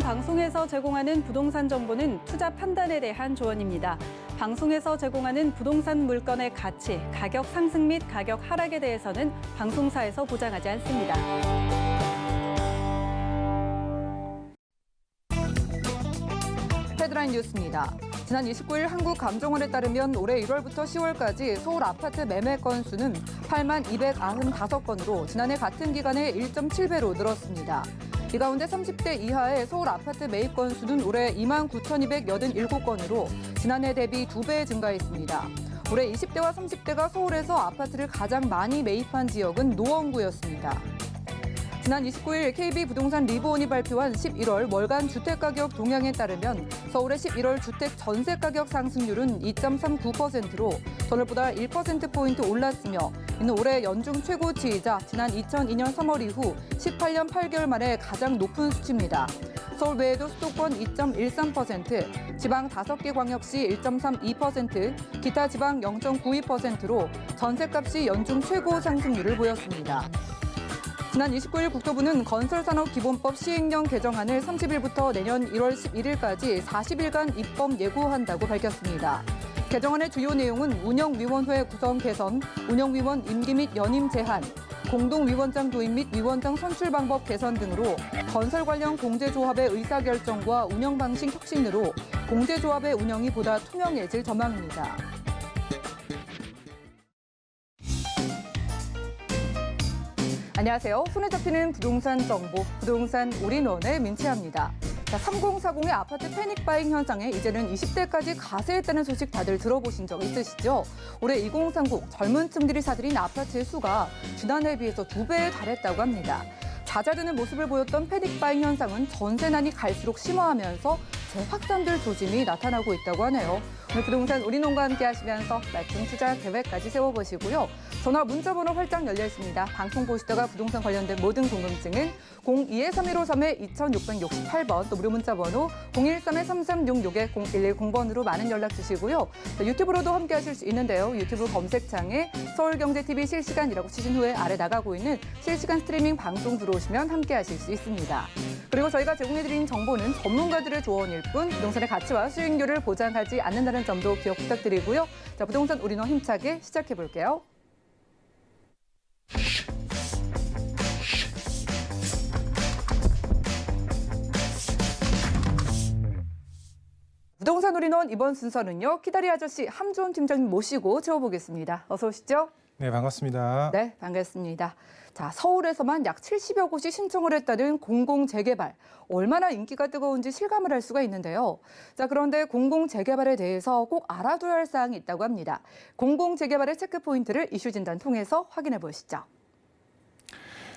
방송에서 제공하는 부동산 정보는 투자 판단에 대한 조언입니다. 방송에서 제공하는 부동산 물건의 가치, 가격 상승 및 가격 하락에 대해서는 방송사에서 보장하지 않습니다. 헤드라인 뉴스입니다. 지난 29일 한국감정원에 따르면 올해 1월부터 10월까지 서울 아파트 매매 건수는 8만 295건으로 지난해 같은 기간에 1.7배로 늘었습니다. 이 가운데 30대 이하의 서울 아파트 매입 건수는 올해 2만 9,287건으로 지난해 대비 2배 증가했습니다. 올해 20대와 30대가 서울에서 아파트를 가장 많이 매입한 지역은 노원구였습니다. 지난 29일 KB부동산 리보온이 발표한 11월 월간 주택가격 동향에 따르면 서울의 11월 주택 전세가격 상승률은 2.39%로 전월보다 1%포인트 올랐으며 이는 올해 연중 최고치이자 지난 2002년 3월 이후 18년 8개월 만에 가장 높은 수치입니다. 서울 외에도 수도권 2.13%, 지방 5개 광역시 1.32%, 기타 지방 0.92%로 전세값이 연중 최고 상승률을 보였습니다. 지난 29일 국토부는 건설산업기본법 시행령 개정안을 30일부터 내년 1월 11일까지 40일간 입법 예고한다고 밝혔습니다. 개정안의 주요 내용은 운영위원회 구성 개선, 운영위원 임기 및 연임 제한, 공동위원장 도입 및 위원장 선출 방법 개선 등으로 건설 관련 공제조합의 의사결정과 운영 방식 혁신으로 공제조합의 운영이 보다 투명해질 전망입니다. 안녕하세요. 손에 잡히는 부동산 정보, 부동산 올인원의 민채합니다. 3040의 아파트 패닉바잉 현상에 이제는 20대까지 가세했다는 소식 다들 들어보신 적 있으시죠? 올해 2030 젊은 층들이 사들인 아파트의 수가 지난해에 비해서 2배에 달했다고 합니다. 잦아드는 모습을 보였던 패닉바잉 현상은 전세난이 갈수록 심화하면서 재확산될 조짐이 나타나고 있다고 하네요. 오늘 부동산 올인원과 함께 하시면서 맞춤 투자 계획까지 세워보시고요. 전화 문자번호 활짝 열려 있습니다. 방송 보시다가 부동산 관련된 모든 궁금증은 02-3153-2668번 또 무료 문자번호 013-3366-0110번으로 많은 연락 주시고요. 유튜브로도 함께 하실 수 있는데요. 유튜브 검색창에 서울경제TV 실시간이라고 치신 후에 아래 나가고 있는 실시간 스트리밍 방송 들어오시면 함께 하실 수 있습니다. 그리고 저희가 제공해드린 정보는 전문가들의 조언일 뿐 부동산의 가치와 수익률을 보장하지 않는다는 점도 기억 부탁드리고요. 자, 부동산 올인원 힘차게 시작해볼게요. 부동산 올인원 이번 순서는요. 키다리 아저씨 함주원 팀장님 모시고 채워보겠습니다. 어서 오시죠. 네, 반갑습니다. 네, 반갑습니다. 자, 서울에서만 약 70여 곳이 신청을 했다는 공공재개발. 얼마나 인기가 뜨거운지 실감을 할 수가 있는데요. 자, 그런데 공공재개발에 대해서 꼭 알아둬야 할 사항이 있다고 합니다. 공공재개발의 체크포인트를 이슈 진단 통해서 확인해 보시죠.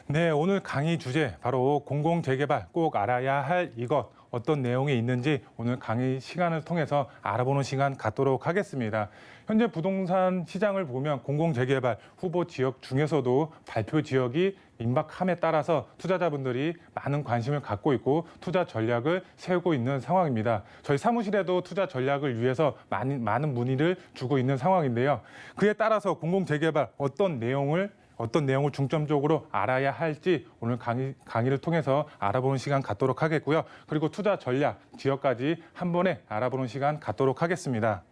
네, 오늘 강의 주제 바로 공공재개발 꼭 알아야 할 이것. 어떤 내용이 있는지 오늘 강의 시간을 통해서 알아보는 시간 갖도록 하겠습니다. 현재 부동산 시장을 보면 공공재개발 후보 지역 중에서도 발표 지역이 임박함에 따라서 투자자분들이 많은 관심을 갖고 있고 투자 전략을 세우고 있는 상황입니다. 저희 사무실에도 투자 전략을 위해서 많은 문의를 주고 있는 상황인데요. 그에 따라서 공공재개발 어떤 내용을 중점적으로 알아야 할지 오늘 강의를 통해서 알아보는 시간 갖도록 하겠고요. 그리고 투자 전략, 지역까지 한 번에 알아보는 시간 갖도록 하겠습니다.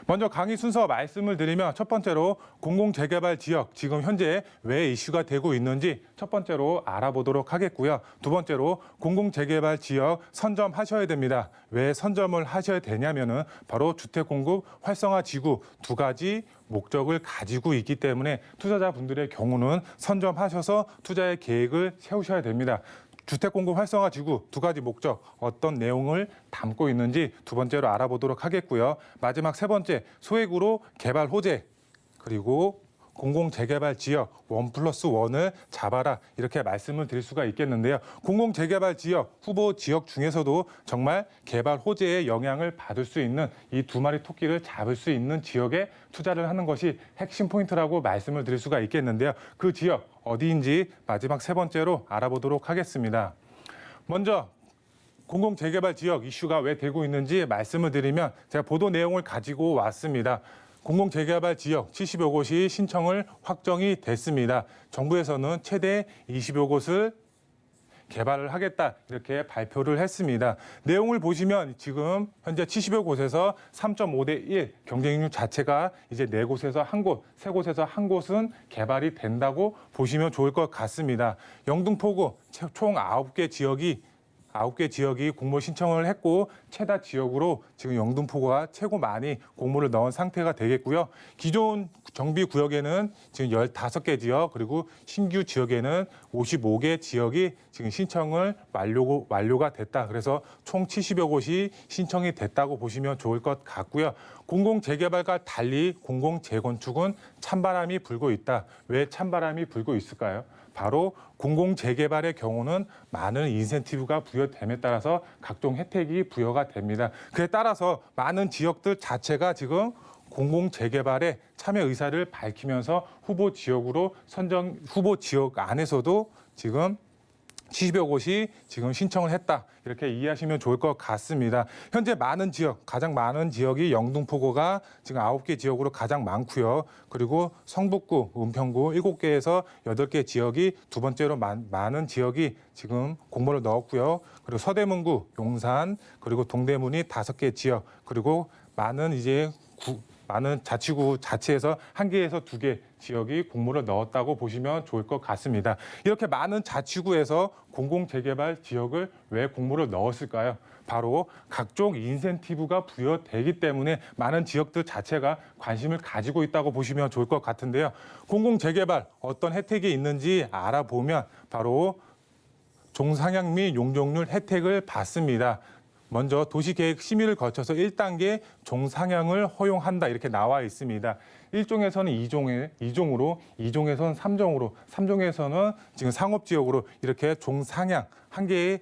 먼저 강의 순서 말씀을 드리면 첫 번째로 공공재개발 지역, 지금 현재 왜 이슈가 되고 있는지 첫 번째로 알아보도록 하겠고요. 두 번째로 공공재개발 지역 선점하셔야 됩니다. 왜 선점을 하셔야 되냐면은 바로 주택공급 활성화 지구 두 가지 목적을 가지고 있기 때문에 투자자분들의 경우는 선점하셔서 투자의 계획을 세우셔야 됩니다. 주택공급 활성화 지구 두 가지 목적 어떤 내용을 담고 있는지 두 번째로 알아보도록 하겠고요. 마지막 세 번째 소액으로 개발 호재 그리고 공공재개발 지역 1+1을 잡아라 이렇게 말씀을 드릴 수가 있겠는데요. 공공재개발 지역 후보 지역 중에서도 정말 개발 호재의 영향을 받을 수 있는 이 두 마리 토끼를 잡을 수 있는 지역에 투자를 하는 것이 핵심 포인트라고 말씀을 드릴 수가 있겠는데요. 그 지역 어디인지 마지막 세 번째로 알아보도록 하겠습니다. 먼저 공공재개발 지역 이슈가 왜 되고 있는지 말씀을 드리면 제가 보도 내용을 가지고 왔습니다. 공공재개발 지역 70여 곳이 신청을 확정이 됐습니다. 정부에서는 최대 20여 곳을 개발을 하겠다 이렇게 발표를 했습니다. 내용을 보시면 지금 현재 70여 곳에서 3.5대 1 경쟁률 자체가 이제 4곳에서 한 곳, 3곳에서 한 곳은 개발이 된다고 보시면 좋을 것 같습니다. 영등포구 총 9개 지역이 공모 신청을 했고 최다 지역으로 지금 영등포구가 최고 많이 공모를 넣은 상태가 되겠고요. 기존 정비구역에는 지금 15개 지역 그리고 신규 지역에는 55개 지역이 지금 신청을 완료가 됐다. 그래서 총 70여 곳이 신청이 됐다고 보시면 좋을 것 같고요. 공공재개발과 달리 공공재건축은 찬바람이 불고 있다. 왜 찬바람이 불고 있을까요? 바로 공공재개발의 경우는 많은 인센티브가 부여됨에 따라서 각종 혜택이 부여가 됩니다. 그에 따라서 많은 지역들 자체가 지금 공공재개발에 참여 의사를 밝히면서 후보 지역 안에서도 지금 70여 곳이 지금 신청을 했다. 이렇게 이해하시면 좋을 것 같습니다. 현재 가장 많은 지역이 영등포구가 지금 9개 지역으로 가장 많고요. 그리고 성북구, 은평구 7개에서 8개 지역이 두 번째로 많은 지역이 지금 공모를 넣었고요. 그리고 서대문구, 용산, 그리고 동대문이 5개 지역, 그리고 많은 자치구 자체에서 1개에서 2개 지역이 공모를 넣었다고 보시면 좋을 것 같습니다. 이렇게 많은 자치구에서 공공재개발 지역을 왜 공모를 넣었을까요? 바로 각종 인센티브가 부여되기 때문에 많은 지역들 자체가 관심을 가지고 있다고 보시면 좋을 것 같은데요. 공공재개발 어떤 혜택이 있는지 알아보면 바로 종상향 및 용적률 혜택을 받습니다. 먼저 도시계획 심의를 거쳐서 1단계 종상향을 허용한다 이렇게 나와 있습니다. 1종에서는 2종으로, 2종에서는 3종으로, 3종에서는 지금 상업지역으로 이렇게 종상향 한 개의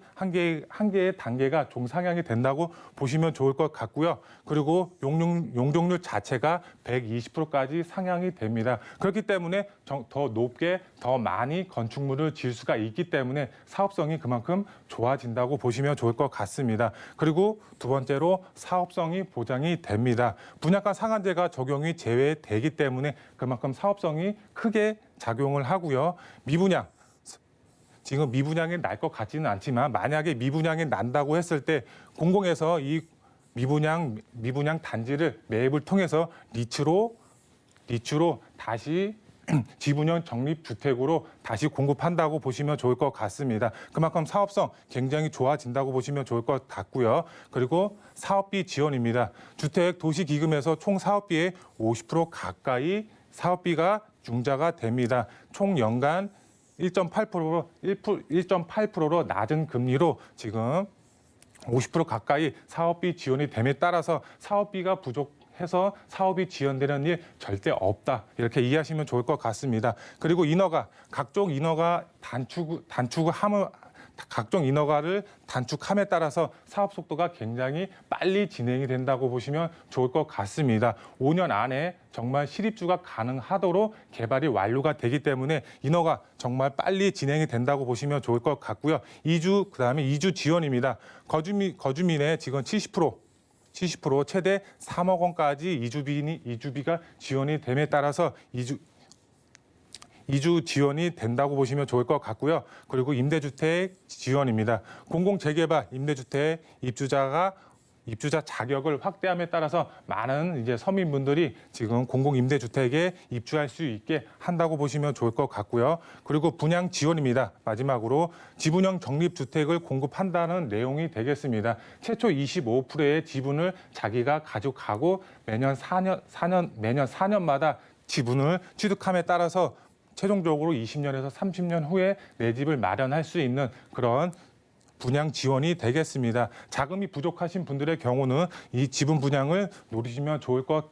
단계가 종상향이 된다고 보시면 좋을 것 같고요. 그리고 용적률 자체가 120%까지 상향이 됩니다. 그렇기 때문에 더 높게 더 많이 건축물을 지을 수가 있기 때문에 사업성이 그만큼 좋아진다고 보시면 좋을 것 같습니다. 그리고 두 번째로 사업성이 보장이 됩니다. 분양가 상한제가 적용이 제외되기 때문에 그만큼 사업성이 크게 작용을 하고요. 지금 미분양이 날 것 같지는 않지만 만약에 미분양이 난다고 했을 때 공공에서 이 미분양 단지를 매입을 통해서 리츠로 다시 지분형 적립주택으로 다시 공급한다고 보시면 좋을 것 같습니다. 그만큼 사업성 굉장히 좋아진다고 보시면 좋을 것 같고요. 그리고 사업비 지원입니다. 주택도시기금에서 총 사업비의 50% 가까이 사업비가 융자가 됩니다. 총 연간 1.8%로 낮은 금리로 지금 50% 가까이 사업비 지원이 됨에 따라서 사업비가 부족해서 사업이 지연되는 일 절대 없다. 이렇게 이해하시면 좋을 것 같습니다. 그리고 각종 인허가를 단축함에 따라서 사업 속도가 굉장히 빨리 진행이 된다고 보시면 좋을 것 같습니다. 5년 안에 정말 실입주가 가능하도록 개발이 완료가 되기 때문에 인허가 정말 빨리 진행이 된다고 보시면 좋을 것 같고요. 그다음에 이주 지원입니다. 거주민의 지금 70% 최대 3억 원까지 이주비가 지원이 됨에 따라서 이주 지원이 된다고 보시면 좋을 것 같고요. 그리고 임대주택 지원입니다. 공공재개발 임대주택 입주자 자격을 확대함에 따라서 많은 서민분들이 지금 공공임대주택에 입주할 수 있게 한다고 보시면 좋을 것 같고요. 그리고 분양 지원입니다. 마지막으로 지분형 적립주택을 공급한다는 내용이 되겠습니다. 최초 25%의 지분을 자기가 가져가고 매년 4년마다 지분을 취득함에 따라서 최종적으로 20년에서 30년 후에 내 집을 마련할 수 있는 그런 분양 지원이 되겠습니다. 자금이 부족하신 분들의 경우는 이 지분 분양을 노리시면 좋을 것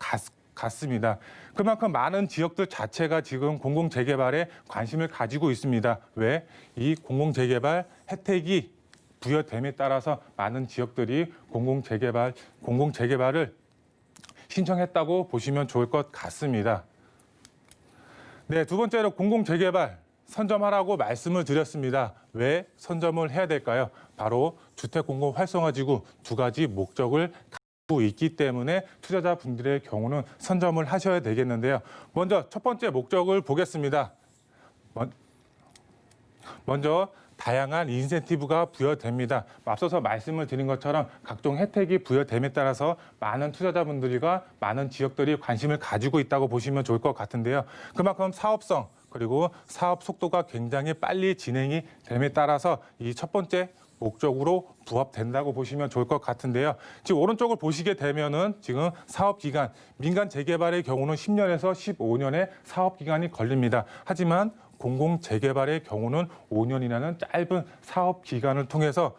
같습니다. 그만큼 많은 지역들 자체가 지금 공공재개발에 관심을 가지고 있습니다. 왜? 이 공공재개발 혜택이 부여됨에 따라서 많은 지역들이 공공재개발을 신청했다고 보시면 좋을 것 같습니다. 네, 두 번째로 공공재개발 선점하라고 말씀을 드렸습니다. 왜 선점을 해야 될까요? 바로 주택공급 활성화지구 2가지 목적을 가지고 있기 때문에 투자자분들의 경우는 선점을 하셔야 되겠는데요. 먼저 첫 번째 목적을 보겠습니다. 먼저 다양한 인센티브가 부여됩니다. 앞서서 말씀을 드린 것처럼 각종 혜택이 부여됨에 따라서 많은 투자자분들과 많은 지역들이 관심을 가지고 있다고 보시면 좋을 것 같은데요. 그만큼 사업성 그리고 사업 속도가 굉장히 빨리 진행이 됨에 따라서 이 첫 번째 목적으로 부합된다고 보시면 좋을 것 같은데요. 지금 오른쪽을 보시게 되면은 지금 사업 기간, 민간 재개발의 경우는 10년에서 15년의 사업 기간이 걸립니다. 하지만 공공 재개발의 경우는 5년이라는 짧은 사업 기간을 통해서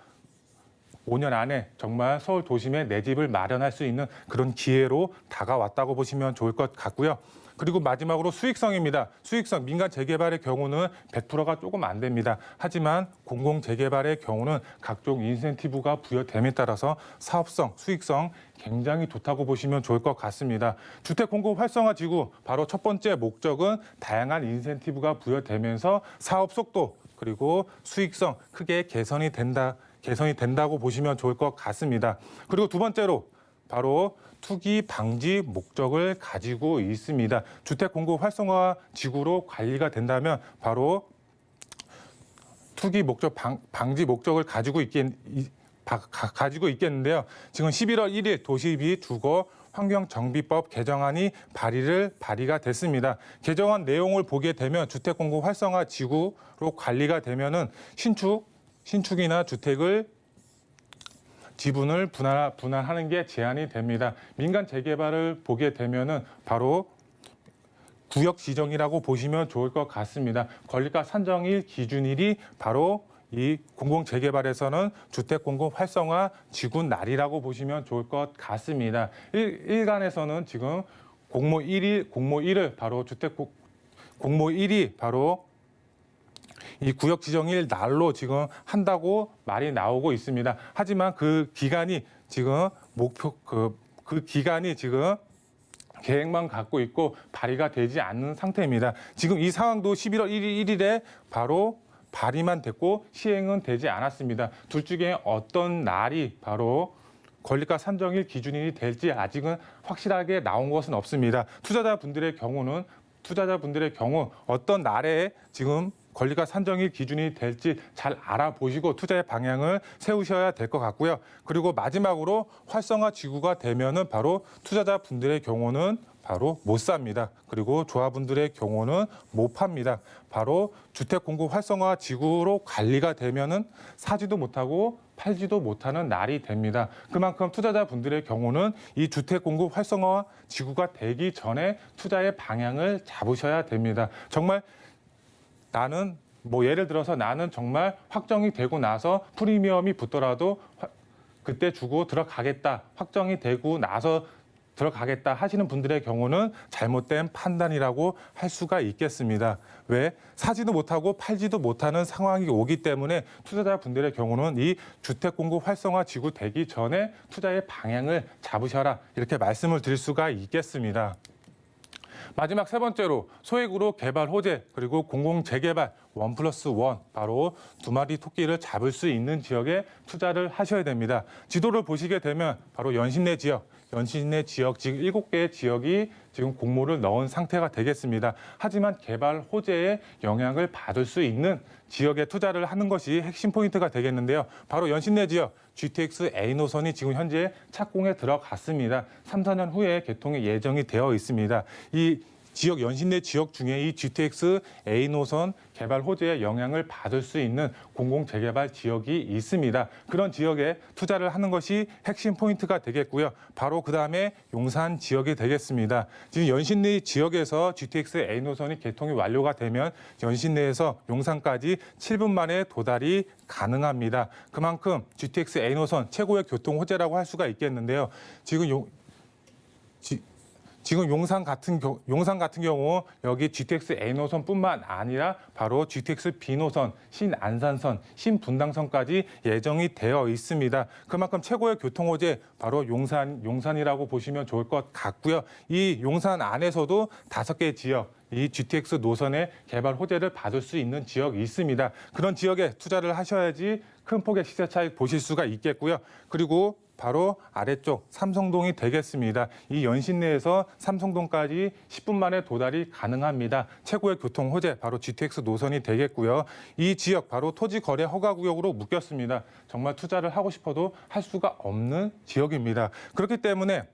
5년 안에 정말 서울 도심에 내 집을 마련할 수 있는 그런 기회로 다가왔다고 보시면 좋을 것 같고요. 그리고 마지막으로 수익성입니다. 수익성, 민간 재개발의 경우는 100%가 조금 안 됩니다. 하지만 공공 재개발의 경우는 각종 인센티브가 부여됨에 따라서 사업성, 수익성 굉장히 좋다고 보시면 좋을 것 같습니다. 주택 공급 활성화 지구 바로 첫 번째 목적은 다양한 인센티브가 부여되면서 사업 속도 그리고 수익성 크게 개선이 된다고 보시면 좋을 것 같습니다. 그리고 두 번째로 바로 투기 방지 목적을 가지고 있습니다. 주택 공급 활성화 지구로 관리가 된다면 바로 투기 목적 방지 목적을 가지고 있겠는데요. 지금 11월 1일 도시비 주거 환경정비법 개정안이 발의가 됐습니다. 개정안 내용을 보게 되면 주택 공급 활성화 지구로 관리가 되면은 신축이나 주택을 지분을 분할하는 게 제한이 됩니다. 민간 재개발을 보게 되면은 바로 구역 지정이라고 보시면 좋을 것 같습니다. 건립가 산정일 기준일이 바로 이 공공 재개발에서는 주택 공급 활성화 지구 날이라고 보시면 좋을 것 같습니다. 일간에서는 지금 공모 1을 바로 공모 1이 바로 이 구역 지정일 날로 지금 한다고 말이 나오고 있습니다. 하지만 그 기간이 지금 그 기간이 지금 계획만 갖고 있고 발의가 되지 않는 상태입니다. 지금 이 상황도 11월 1일에 바로 발의만 됐고 시행은 되지 않았습니다. 둘 중에 어떤 날이 바로 건립가 산정일 기준일이 될지 아직은 확실하게 나온 것은 없습니다. 투자자분들의 경우 어떤 날에 지금 건립가 산정일 기준이 될지 잘 알아보시고 투자의 방향을 세우셔야 될 것 같고요. 그리고 마지막으로 활성화 지구가 되면은 바로 투자자분들의 경우는 바로 못 삽니다. 그리고 조합원들의 경우는 못 팝니다. 바로 주택 공급 활성화 지구로 관리가 되면은 사지도 못하고 팔지도 못하는 날이 됩니다. 그만큼 투자자분들의 경우는 이 주택 공급 활성화 지구가 되기 전에 투자의 방향을 잡으셔야 됩니다. 정말 나는 예를 들어서 나는 정말 확정이 되고 나서 프리미엄이 붙더라도 그때 주고 들어가겠다. 확정이 되고 나서 들어가겠다 하시는 분들의 경우는 잘못된 판단이라고 할 수가 있겠습니다. 왜? 사지도 못하고 팔지도 못하는 상황이 오기 때문에 투자자분들의 경우는 이 주택 공급 활성화 지구 되기 전에 투자의 방향을 잡으셔라. 이렇게 말씀을 드릴 수가 있겠습니다. 마지막 세 번째로 소액으로 개발 호재 그리고 공공 재개발 1+1 바로 두 마리 토끼를 잡을 수 있는 지역에 투자를 하셔야 됩니다. 지도를 보시게 되면 바로 연신내 지역 지금 7개의 지역이 지금 공모를 넣은 상태가 되겠습니다. 하지만 개발 호재에 영향을 받을 수 있는 지역에 투자를 하는 것이 핵심 포인트가 되겠는데요. 바로 연신내 지역 GTX A 노선이 지금 현재 착공에 들어갔습니다. 3, 4년 후에 개통이 예정이 되어 있습니다. 이 지역 연신내 지역 중에 이 GTX A 노선 개발 호재에 영향을 받을 수 있는 공공 재개발 지역이 있습니다. 그런 지역에 투자를 하는 것이 핵심 포인트가 되겠고요. 바로 그다음에 용산 지역이 되겠습니다. 지금 연신내 지역에서 GTX A 노선이 개통이 완료가 되면 연신내에서 용산까지 7분 만에 도달이 가능합니다. 그만큼 GTX A 노선 최고의 교통 호재라고 할 수가 있겠는데요. 지금 용산 같은 경우 여기 GTX A 노선뿐만 아니라 바로 GTX B 노선, 신안산선, 신분당선까지 예정이 되어 있습니다. 그만큼 최고의 교통 호재 바로 용산이라고 보시면 좋을 것 같고요. 이 용산 안에서도 5개 지역 이 GTX 노선의 개발 호재를 받을 수 있는 지역이 있습니다. 그런 지역에 투자를 하셔야지 큰 폭의 시세 차익 보실 수가 있겠고요. 그리고 바로 아래쪽 삼성동이 되겠습니다. 이 연신내에서 삼성동까지 10분 만에 도달이 가능합니다. 최고의 교통 호재 바로 GTX 노선이 되겠고요. 이 지역 바로 토지 거래 허가 구역으로 묶였습니다. 정말 투자를 하고 싶어도 할 수가 없는 지역입니다. 그렇기 때문에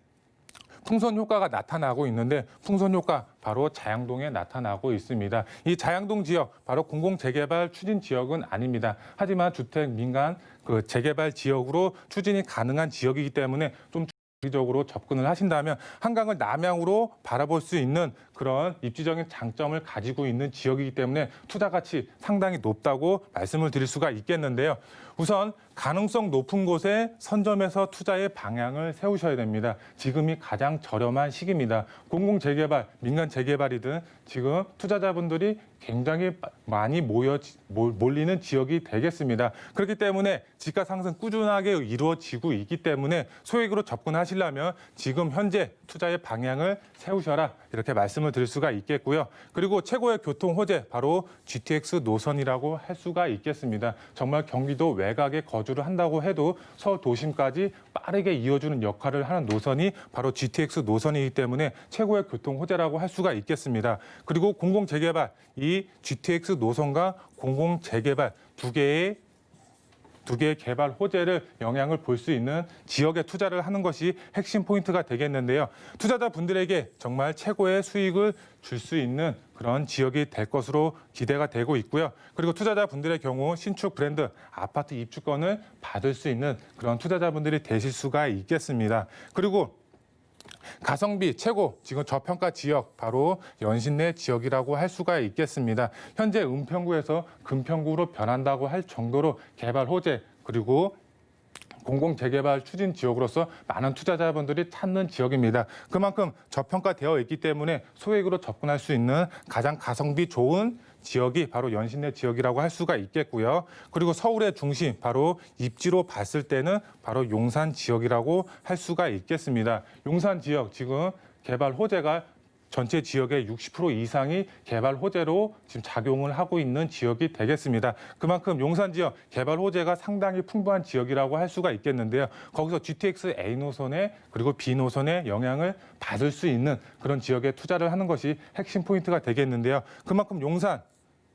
풍선 효과가 나타나고 있는데 풍선 효과 바로 자양동에 나타나고 있습니다. 이 자양동 지역 바로 공공재개발 추진 지역은 아닙니다. 하지만 주택 민간 재개발 지역으로 추진이 가능한 지역이기 때문에 좀 적극적으로 접근을 하신다면 한강을 남향으로 바라볼 수 있는 그런 입지적인 장점을 가지고 있는 지역이기 때문에 투자 가치 상당히 높다고 말씀을 드릴 수가 있겠는데요. 우선 가능성 높은 곳에 선점해서 투자의 방향을 세우셔야 됩니다. 지금이 가장 저렴한 시기입니다. 공공재개발, 민간재개발이든 지금 투자자분들이 굉장히 많이 몰리는 지역이 되겠습니다. 그렇기 때문에 지가 상승 꾸준하게 이루어지고 있기 때문에 소액으로 접근하시려면 지금 현재 투자의 방향을 세우셔라 이렇게 말씀을 드릴 수가 있겠고요. 그리고 최고의 교통 호재 바로 GTX 노선이라고 할 수가 있겠습니다. 정말 경기도 외곽에 거주를 한다고 해도 서울 도심까지 빠르게 이어주는 역할을 하는 노선이 바로 GTX 노선이기 때문에 최고의 교통 호재라고 할 수가 있겠습니다. 그리고 공공재개발, 이 GTX 노선과 공공재개발 두 개의 개발 호재를 영향을 볼 수 있는 지역에 투자를 하는 것이 핵심 포인트가 되겠는데요. 투자자분들에게 정말 최고의 수익을 줄 수 있는 그런 지역이 될 것으로 기대가 되고 있고요. 그리고 투자자분들의 경우 신축 브랜드 아파트 입주권을 받을 수 있는 그런 투자자분들이 되실 수가 있겠습니다. 그리고 가성비 최고 지금 저평가 지역 바로 연신내 지역이라고 할 수가 있겠습니다. 현재 은평구에서 금평구로 변한다고 할 정도로 개발 호재 그리고 공공재개발 추진 지역으로서 많은 투자자분들이 찾는 지역입니다. 그만큼 저평가되어 있기 때문에 소액으로 접근할 수 있는 가장 가성비 좋은 지역이 바로 연신내 지역이라고 할 수가 있겠고요. 그리고 서울의 중심, 바로 입지로 봤을 때는 바로 용산 지역이라고 할 수가 있겠습니다. 용산 지역 지금 개발 호재가 전체 지역의 60% 이상이 개발 호재로 지금 작용을 하고 있는 지역이 되겠습니다. 그만큼 용산 지역 개발 호재가 상당히 풍부한 지역이라고 할 수가 있겠는데요. 거기서 GTX A 노선에 그리고 B 노선에 영향을 받을 수 있는 그런 지역에 투자를 하는 것이 핵심 포인트가 되겠는데요. 그만큼 용산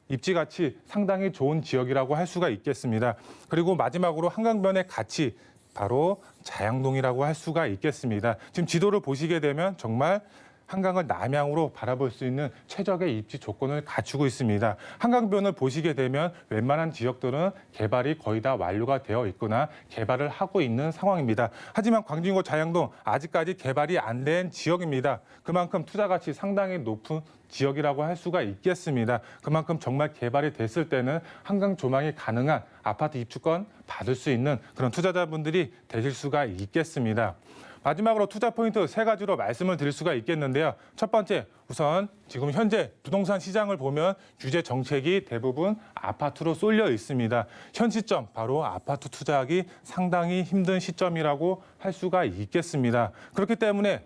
입지 가치 상당히 좋은 지역이라고 할 수가 있겠습니다. 그리고 마지막으로 한강변의 가치 바로 자양동이라고 할 수가 있겠습니다. 지금 지도를 보시게 되면 정말 한강을 남향으로 바라볼 수 있는 최적의 입지 조건을 갖추고 있습니다. 한강변을 보시게 되면 웬만한 지역들은 개발이 거의 다 완료가 되어 있거나 개발을 하고 있는 상황입니다. 하지만 광진구 자양동 아직까지 개발이 안 된 지역입니다. 그만큼 투자 가치 상당히 높은 지역이라고 할 수가 있겠습니다. 그만큼 정말 개발이 됐을 때는 한강 조망이 가능한 아파트 입주권 받을 수 있는 그런 투자자분들이 되실 수가 있겠습니다. 마지막으로 투자 포인트 세 가지로 말씀을 드릴 수가 있겠는데요. 첫 번째, 우선 지금 현재 부동산 시장을 보면 규제 정책이 대부분 아파트로 쏠려 있습니다. 현 시점 바로 아파트 투자하기 상당히 힘든 시점이라고 할 수가 있겠습니다. 그렇기 때문에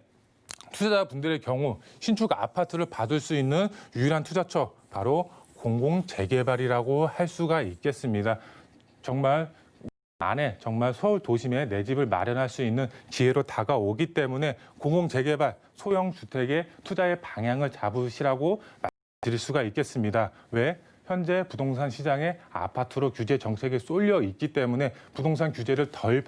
투자자분들의 경우 신축 아파트를 받을 수 있는 유일한 투자처 바로 공공재개발이라고 할 수가 있겠습니다. 정말 서울 도심에 내 집을 마련할 수 있는 기회로 다가오기 때문에 공공재개발, 소형 주택의 투자의 방향을 잡으시라고 말씀드릴 수가 있겠습니다. 왜? 현재 부동산 시장에 아파트로 규제 정책이 쏠려 있기 때문에 부동산 규제를 덜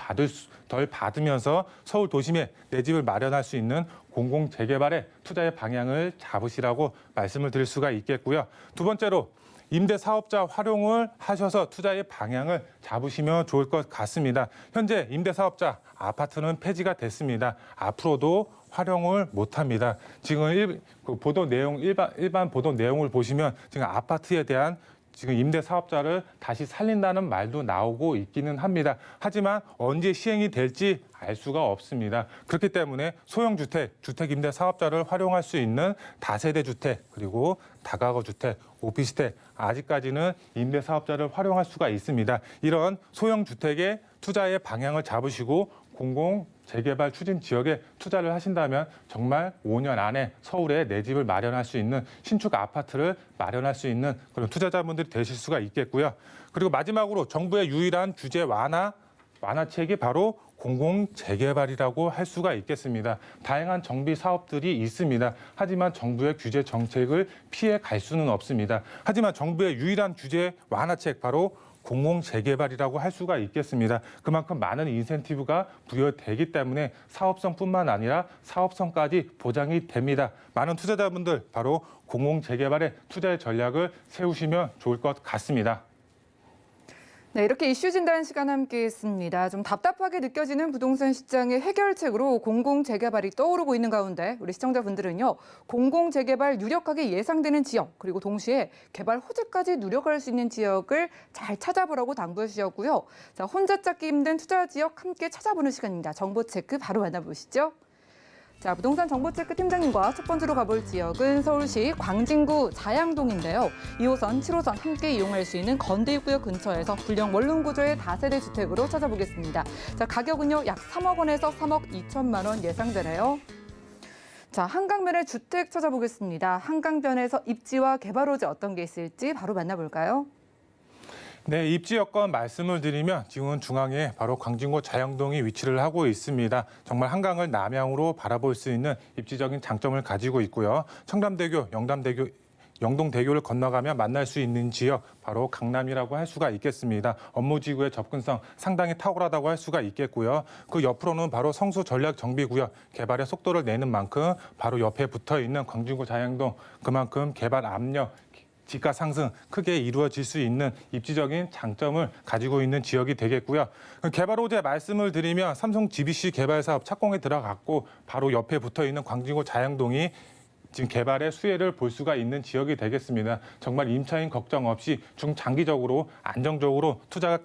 받으면서 서울 도심에 내 집을 마련할 수 있는 공공재개발에 투자의 방향을 잡으시라고 말씀을 드릴 수가 있겠고요. 두 번째로 임대사업자 활용을 하셔서 투자의 방향을 잡으시면 좋을 것 같습니다. 현재 임대사업자 아파트는 폐지가 됐습니다. 앞으로도 활용을 못합니다. 지금 일반 보도 내용을 보시면 지금 아파트에 대한 지금 임대사업자를 다시 살린다는 말도 나오고 있기는 합니다. 하지만 언제 시행이 될지 알 수가 없습니다. 그렇기 때문에 소형주택, 주택임대사업자를 활용할 수 있는 다세대 주택, 그리고 다가구 주택, 오피스텔, 아직까지는 임대사업자를 활용할 수가 있습니다. 이런 소형주택의 투자의 방향을 잡으시고 재개발 추진 지역에 투자를 하신다면 정말 5년 안에 서울에 내 집을 마련할 수 있는 신축 아파트를 마련할 수 있는 그런 투자자분들이 되실 수가 있겠고요. 그리고 마지막으로 정부의 유일한 규제 완화책이 바로 공공재개발이라고 할 수가 있겠습니다. 다양한 정비 사업들이 있습니다. 하지만 정부의 규제 정책을 피해 갈 수는 없습니다. 하지만 정부의 유일한 규제 완화책 바로 공공재개발이라고 할 수가 있겠습니다. 그만큼 많은 인센티브가 부여되기 때문에 사업성뿐만 아니라 사업성까지 보장이 됩니다. 많은 투자자분들 바로 공공재개발에 투자의 전략을 세우시면 좋을 것 같습니다. 네, 이렇게 이슈 진단 시간 함께했습니다. 좀 답답하게 느껴지는 부동산 시장의 해결책으로 공공재개발이 떠오르고 있는 가운데 우리 시청자분들은요. 공공재개발 유력하게 예상되는 지역 그리고 동시에 개발 호재까지 누려갈 수 있는 지역을 잘 찾아보라고 당부해 주셨고요. 자, 혼자 찾기 힘든 투자 지역 함께 찾아보는 시간입니다. 정보체크 바로 만나보시죠. 자, 부동산 정보체크 팀장님과 첫 번째로 가볼 지역은 서울시 광진구 자양동인데요. 2호선, 7호선 함께 이용할 수 있는 건대입구역 근처에서 불량 원룸 구조의 다세대 주택으로 찾아보겠습니다. 자, 가격은요 약 3억 원에서 3억 2천만 원 예상되네요. 자, 한강변의 주택 찾아보겠습니다. 한강변에서 입지와 개발 호재 어떤 게 있을지 바로 만나볼까요? 네, 입지 여건 말씀을 드리면 지금은 중앙에 바로 광진구 자양동이 위치를 하고 있습니다. 정말 한강을 남향으로 바라볼 수 있는 입지적인 장점을 가지고 있고요. 청담대교, 영동대교를 건너가면 만날 수 있는 지역 바로 강남이라고 할 수가 있겠습니다. 업무지구의 접근성 상당히 탁월하다고 할 수가 있겠고요. 그 옆으로는 바로 성수 전략정비구역 개발의 속도를 내는 만큼 바로 옆에 붙어 있는 광진구 자양동 그만큼 개발 압력 지가 상승 크게 이루어질 수 있는 입지적인 장점을 가지고 있는 지역이 되겠고요. 개발 호재 말씀을 드리면 삼성 GBC 개발 사업 착공에 들어갔고 바로 옆에 붙어 있는 광진구 자양동이 지금 개발의 수혜를 볼 수가 있는 지역이 되겠습니다. 정말 임차인 걱정 없이 중장기적으로 안정적으로 투자가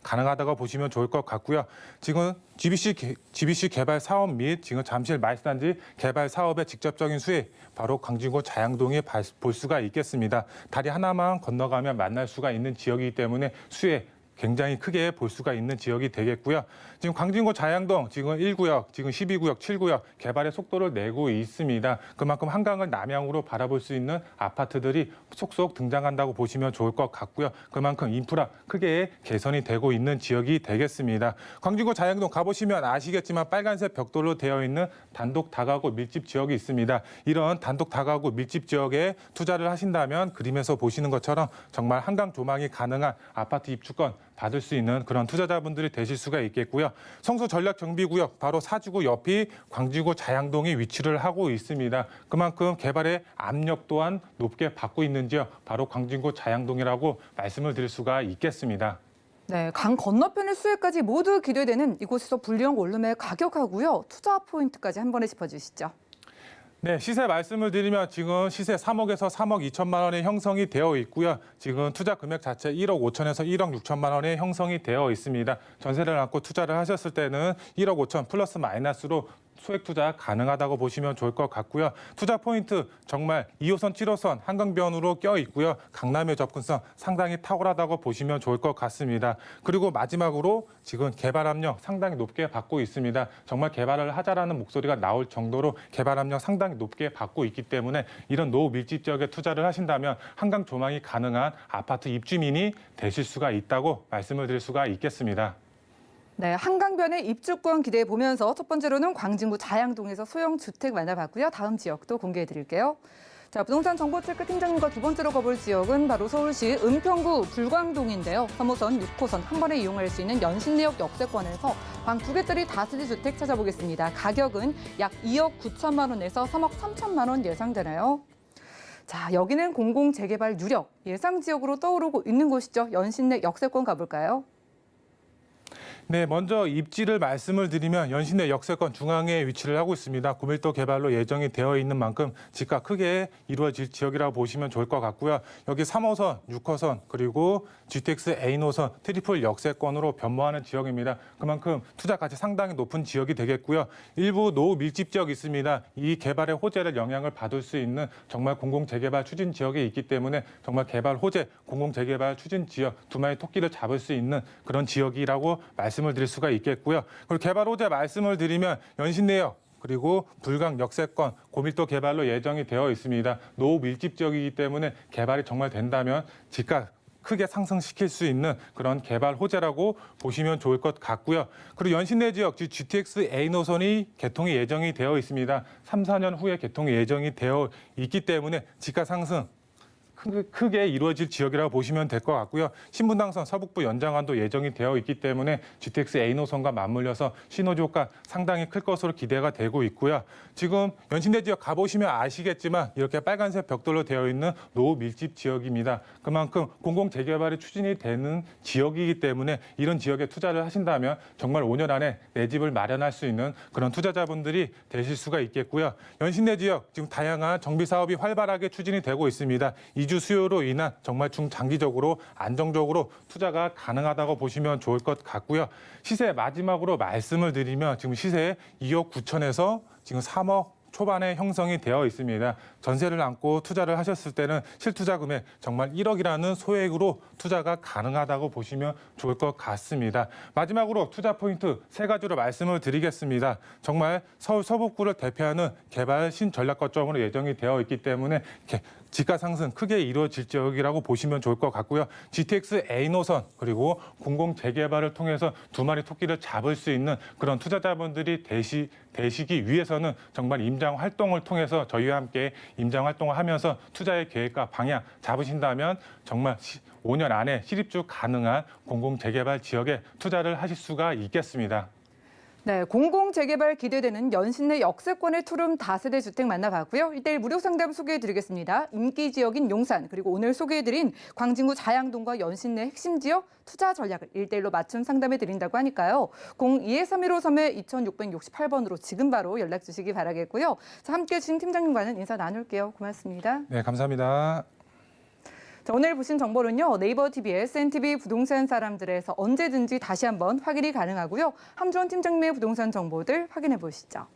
가능하다고 보시면 좋을 것 같고요. 지금 GBC 개발 사업 및 지금 잠실 말씀단지 개발 사업의 직접적인 수혜 바로 광진구 자양동에 볼 수가 있겠습니다. 다리 하나만 건너가면 만날 수가 있는 지역이기 때문에 수혜 굉장히 크게 볼 수가 있는 지역이 되겠고요. 지금 광진구 자양동 지금 1구역, 지금 12구역, 7구역 개발의 속도를 내고 있습니다. 그만큼 한강을 남향으로 바라볼 수 있는 아파트들이 속속 등장한다고 보시면 좋을 것 같고요. 그만큼 인프라 크게 개선이 되고 있는 지역이 되겠습니다. 광진구 자양동 가보시면 아시겠지만 빨간색 벽돌로 되어 있는 단독 다가구 밀집 지역이 있습니다. 이런 단독 다가구 밀집 지역에 투자를 하신다면 그림에서 보시는 것처럼 정말 한강 조망이 가능한 아파트 입주권 받을 수 있는 그런 투자자분들이 되실 수가 있겠고요. 성수 전략정비구역 바로 사지구 옆이 광진구 자양동이 위치를 하고 있습니다. 그만큼 개발의 압력 또한 높게 받고 있는 지역 바로 광진구 자양동이라고 말씀을 드릴 수가 있겠습니다. 네, 강 건너편의 수혜까지 모두 기대되는 이곳에서 불량 원룸의 가격하고요. 투자 포인트까지 한 번에 짚어주시죠. 네, 시세 말씀을 드리면 지금 시세 3억에서 3억 2천만 원에 형성이 되어 있고요. 지금 투자 금액 자체 1억 5천에서 1억 6천만 원에 형성이 되어 있습니다. 전세를 안고 투자를 하셨을 때는 1억 5천 플러스 마이너스로 소액 투자 가능하다고 보시면 좋을 것 같고요. 투자 포인트 정말 2호선, 7호선 한강변으로 껴 있고요. 강남의 접근성 상당히 탁월하다고 보시면 좋을 것 같습니다. 그리고 마지막으로 지금 개발 압력 상당히 높게 받고 있습니다. 정말 개발을 하자라는 목소리가 나올 정도로 개발 압력 상당히 높게 받고 있기 때문에 이런 노밀집 지역에 투자를 하신다면 한강 조망이 가능한 아파트 입주민이 되실 수가 있다고 말씀을 드릴 수가 있겠습니다. 네, 한강변의 입주권 기대해 보면서 첫 번째로는 광진구 자양동에서 소형 주택 만나봤고요. 다음 지역도 공개해 드릴게요. 자, 부동산 정보체크 팀장님과 두 번째로 가볼 지역은 바로 서울시 은평구 불광동인데요. 3호선, 6호선 한 번에 이용할 수 있는 연신내역 역세권에서 방 2개짜리 다세대 주택 찾아보겠습니다. 가격은 약 2억 9천만 원에서 3억 3천만 원 예상되나요? 자, 여기는 공공재개발 유력 예상 지역으로 떠오르고 있는 곳이죠. 연신내 역세권 가볼까요? 네, 먼저 입지를 말씀을 드리면 연신내 역세권 중앙에 위치를 하고 있습니다. 고밀도 개발로 예정이 되어 있는 만큼 집가 크게 이루어질 지역이라고 보시면 좋을 것 같고요. 여기 3호선, 6호선 그리고 GTX A노선 트리플 역세권으로 변모하는 지역입니다. 그만큼 투자 가치 상당히 높은 지역이 되겠고요. 일부 노후 밀집 지역이 있습니다. 이 개발의 호재를 영향을 받을 수 있는 정말 공공재개발 추진 지역에 있기 때문에 정말 개발 호재, 공공재개발 추진 지역 두 마리 토끼를 잡을 수 있는 그런 지역이라고 말씀드립니다. 말씀을 드릴 수가 있겠고요. 그리고 개발 호재 말씀을 드리면 연신내역 그리고 불강 역세권 고밀도 개발로 예정이 되어 있습니다. 노후 밀집 지역이기 때문에 개발이 정말 된다면 집값 크게 상승시킬 수 있는 그런 개발 호재라고 보시면 좋을 것 같고요. 그리고 연신내 지역 GTX A 노선이 개통이 예정이 되어 있습니다. 3, 4년 후에 개통이 예정이 되어 있기 때문에 집값 상승 크게 이루어질 지역이라고 보시면 될 것 같고요. 신분당선 서북부 연장안도 예정이 되어 있기 때문에 GTX A 노선과 맞물려서 시너지 효과 상당히 클 것으로 기대가 되고 있고요. 지금 연신내 지역 가보시면 아시겠지만 이렇게 빨간색 벽돌로 되어 있는 노후 밀집 지역입니다. 그만큼 공공 재개발이 추진이 되는 지역이기 때문에 이런 지역에 투자를 하신다면 정말 5년 안에 내 집을 마련할 수 있는 그런 투자자분들이 되실 수가 있겠고요. 연신내 지역 지금 다양한 정비 사업이 활발하게 추진이 되고 있습니다. 이주 수요로 인한 정말 중장기적으로 안정적으로 투자가 가능하다고 보시면 좋을 것 같고요. 시세 마지막으로 말씀을 드리면 지금 시세 2억 9천에서 지금 3억 초반에 형성이 되어 있습니다. 전세를 안고 투자를 하셨을 때는 실투자 금액 정말 1억이라는 소액으로 투자가 가능하다고 보시면 좋을 것 같습니다. 마지막으로 투자 포인트 3가지로 말씀을 드리겠습니다. 정말 서울 서북구를 대표하는 개발 신전략 거점으로 예정이 되어 있기 때문에 집가 상승 크게 이루어질 지역이라고 보시면 좋을 것 같고요. GTX A 노선 그리고 공공 재개발을 통해서 두 마리 토끼를 잡을 수 있는 그런 투자자분들이 되시기 위해서는 정말 임장 활동을 통해서 저희와 함께 임장 활동을 하면서 투자의 계획과 방향 잡으신다면 정말 5년 안에 실입주 가능한 공공 재개발 지역에 투자를 하실 수가 있겠습니다. 네, 공공재개발 기대되는 연신내 역세권의 투룸 다세대 주택 만나봤고요. 1대1 무료 상담 소개해드리겠습니다. 인기 지역인 용산 그리고 오늘 소개해드린 광진구 자양동과 연신내 핵심 지역 투자 전략을 1대1로 맞춤 상담해드린다고 하니까요. 02-3153-2668번으로 지금 바로 연락 주시기 바라겠고요. 자, 함께해 주신 팀장님과는 인사 나눌게요. 고맙습니다. 네, 감사합니다. 자, 오늘 보신 정보는요. 네이버 TV의 SNTV 부동산 사람들에서 언제든지 다시 한번 확인이 가능하고요. 함주원 팀장님의 부동산 정보들 확인해 보시죠.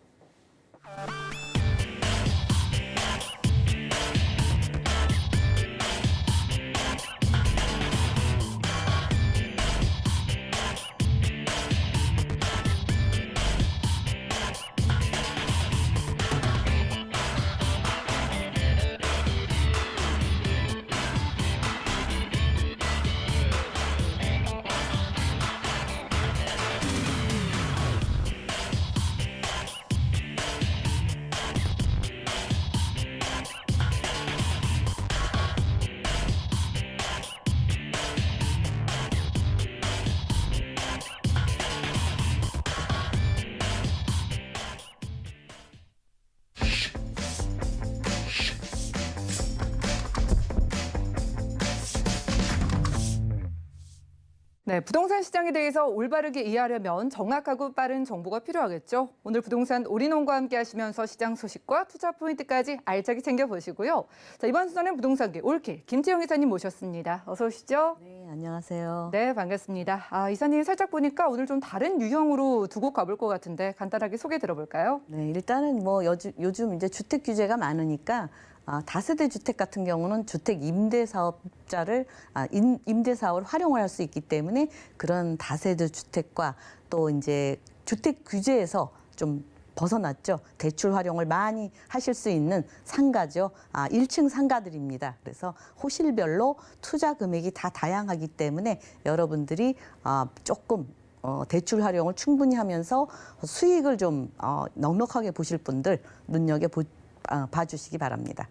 네, 부동산 시장에 대해서 올바르게 이해하려면 정확하고 빠른 정보가 필요하겠죠. 오늘 부동산 올인원과 함께 하시면서 시장 소식과 투자 포인트까지 알차게 챙겨보시고요. 자, 이번 순서는 부동산계 올킬 김채영 이사님 모셨습니다. 어서 오시죠. 네, 안녕하세요. 네, 반갑습니다. 이사님 살짝 보니까 오늘 좀 다른 유형으로 두 곳 가볼 것 같은데 간단하게 소개 들어볼까요? 네, 일단은 뭐 요즘 이제 주택 규제가 많으니까 다세대 주택 같은 경우는 주택 임대 사업자를 임대 사업을 활용을 할 수 있기 때문에 그런 다세대 주택과 또 이제 주택 규제에서 좀 벗어났죠. 대출 활용을 많이 하실 수 있는 상가죠. 1층 상가들입니다. 그래서 호실별로 투자 금액이 다 다양하기 때문에 여러분들이 조금 대출 활용을 충분히 하면서 수익을 좀 넉넉하게 보실 분들 봐주시기 바랍니다.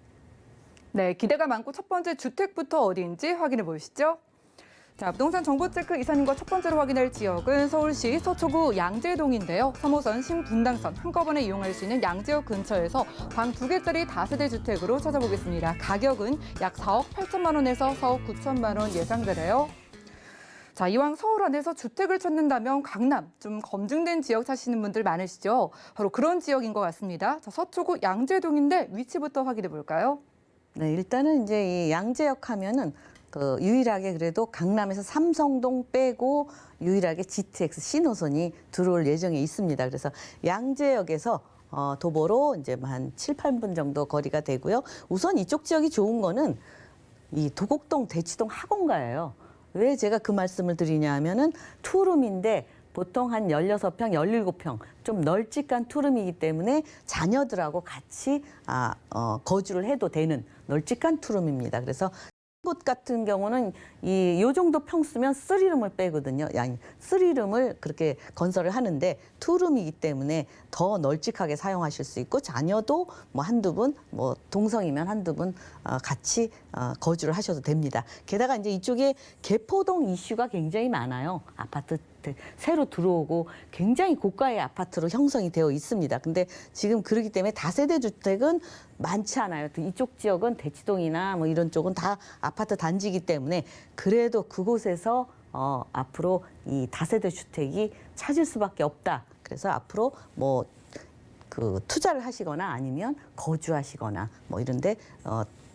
네, 기대가 많고 첫 번째 주택부터 어디인지 확인해 보시죠. 자, 부동산 정보 체크 이사님과 첫 번째로 확인할 지역은 서울시 서초구 양재동인데요. 3호선 신분당선 한꺼번에 이용할 수 있는 양재역 근처에서 방 2개짜리 다세대 주택으로 찾아보겠습니다. 가격은 약 4억 8천만 원에서 4억 9천만 원 예상되네요. 자, 이왕 서울 안에서 주택을 찾는다면 강남, 좀 검증된 지역 찾으시는 분들 많으시죠? 바로 그런 지역인 것 같습니다. 자, 서초구 양재동인데 위치부터 확인해 볼까요? 네, 일단은 이제 이 양재역 하면은 유일하게 그래도 강남에서 삼성동 빼고 유일하게 GTX 신호선이 들어올 예정에 있습니다. 그래서 양재역에서 도보로 이제 한 7, 8분 정도 거리가 되고요. 우선 이쪽 지역이 좋은 거는 이 도곡동, 대치동 학원가예요. 왜 제가 그 말씀을 드리냐 하면은 투룸인데 보통 한 16평, 17평 좀 널찍한 투룸이기 때문에 자녀들하고 같이 거주를 해도 되는 널찍한 투룸입니다. 그래서 곳 같은 경우는 요 정도 평수면 3룸을 빼거든요. 아니, 3룸을 그렇게 건설을 하는데 투룸이기 때문에 더 널찍하게 사용하실 수 있고 자녀도 뭐 한두 분, 뭐 동성이면 한두 분 같이 거주를 하셔도 됩니다. 게다가 이제 이쪽에 개포동 이슈가 굉장히 많아요. 아파트 새로 들어오고 굉장히 고가의 아파트로 형성이 되어 있습니다. 근데 지금 그렇기 때문에 다세대 주택은 많지 않아요. 이쪽 지역은 대치동이나 뭐 이런 쪽은 다 아파트 단지이기 때문에 그래도 그곳에서 앞으로 이 다세대 주택이 찾을 수밖에 없다. 그래서 앞으로 뭐 그 투자를 하시거나 아니면 거주하시거나 뭐 이런데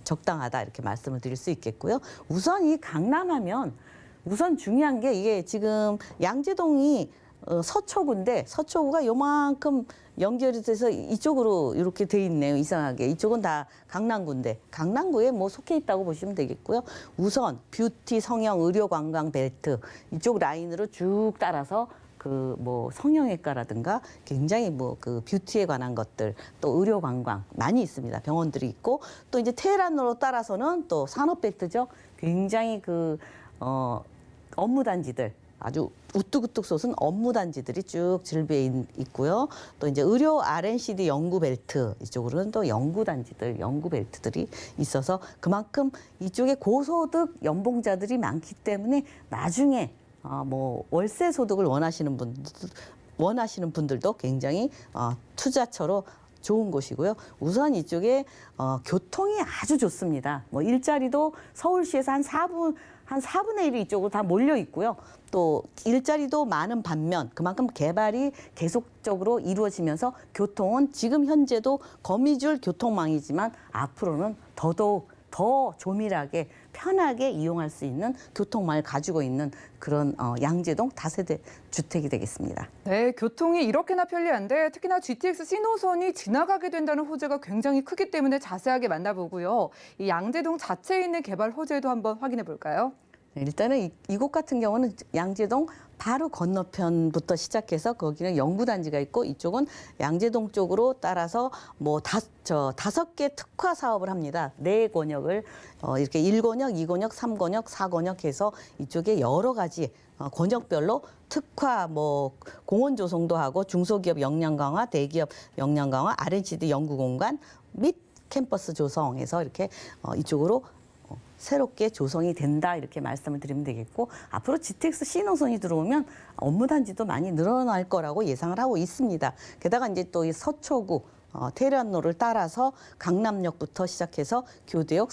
적당하다 이렇게 말씀을 드릴 수 있겠고요. 우선 이 강남하면 우선 중요한 게 이게 지금 양재동이 서초구인데 서초구가 요만큼 연결이 돼서 이쪽으로 이렇게 돼 있네요. 이상하게. 이쪽은 다 강남구인데 강남구에 뭐 속해 있다고 보시면 되겠고요. 우선 뷰티, 성형, 의료, 관광 벨트 이쪽 라인으로 쭉 따라서 그 뭐 성형외과라든가 굉장히 뭐 그 뷰티에 관한 것들 또 의료 관광 많이 있습니다. 병원들이 있고 또 이제 테헤란로로 따라서는 또 산업벨트죠. 굉장히 그 업무단지들 아주 우뚝우뚝 솟은 업무단지들이 쭉 질비해 있고요. 또 이제 의료 R&CD 연구벨트 이쪽으로는 또 연구단지들, 연구벨트들이 있어서 그만큼 이쪽에 고소득 연봉자들이 많기 때문에 나중에 뭐 월세 소득을 원하시는 분들도 굉장히 투자처로 좋은 곳이고요. 우선 이쪽에 교통이 아주 좋습니다. 뭐 일자리도 서울시에서 한 4분의 1이 이쪽으로 다 몰려 있고요. 또 일자리도 많은 반면 그만큼 개발이 계속적으로 이루어지면서 교통은 지금 현재도 거미줄 교통망이지만 앞으로는 더더욱 더 조밀하게 편하게 이용할 수 있는 교통망을 가지고 있는 그런 양재동 다세대 주택이 되겠습니다. 네, 교통이 이렇게나 편리한데 특히나 GTX 신호선이 지나가게 된다는 호재가 굉장히 크기 때문에 자세하게 만나보고요. 이 양재동 자체에 있는 개발 호재도 한번 확인해 볼까요? 네, 일단은 이곳 같은 경우는 양재동 바로 건너편부터 시작해서 거기는 연구단지가 있고 이쪽은 양재동 쪽으로 따라서 뭐 5개 특화 사업을 합니다. 4권역을 이렇게 1권역, 2권역, 3권역, 4권역 해서 이쪽에 여러 가지 권역별로 특화 뭐 공원 조성도 하고 중소기업 역량 강화, 대기업 역량 강화, R&D 연구 공간 및 캠퍼스 조성해서 이렇게 이쪽으로 새롭게 조성이 된다 이렇게 말씀을 드리면 되겠고 앞으로 GTX 신호선이 들어오면 업무단지도 많이 늘어날 거라고 예상을 하고 있습니다. 게다가 이제 또 이 서초구 테헤란로를 따라서 강남역부터 시작해서 교대역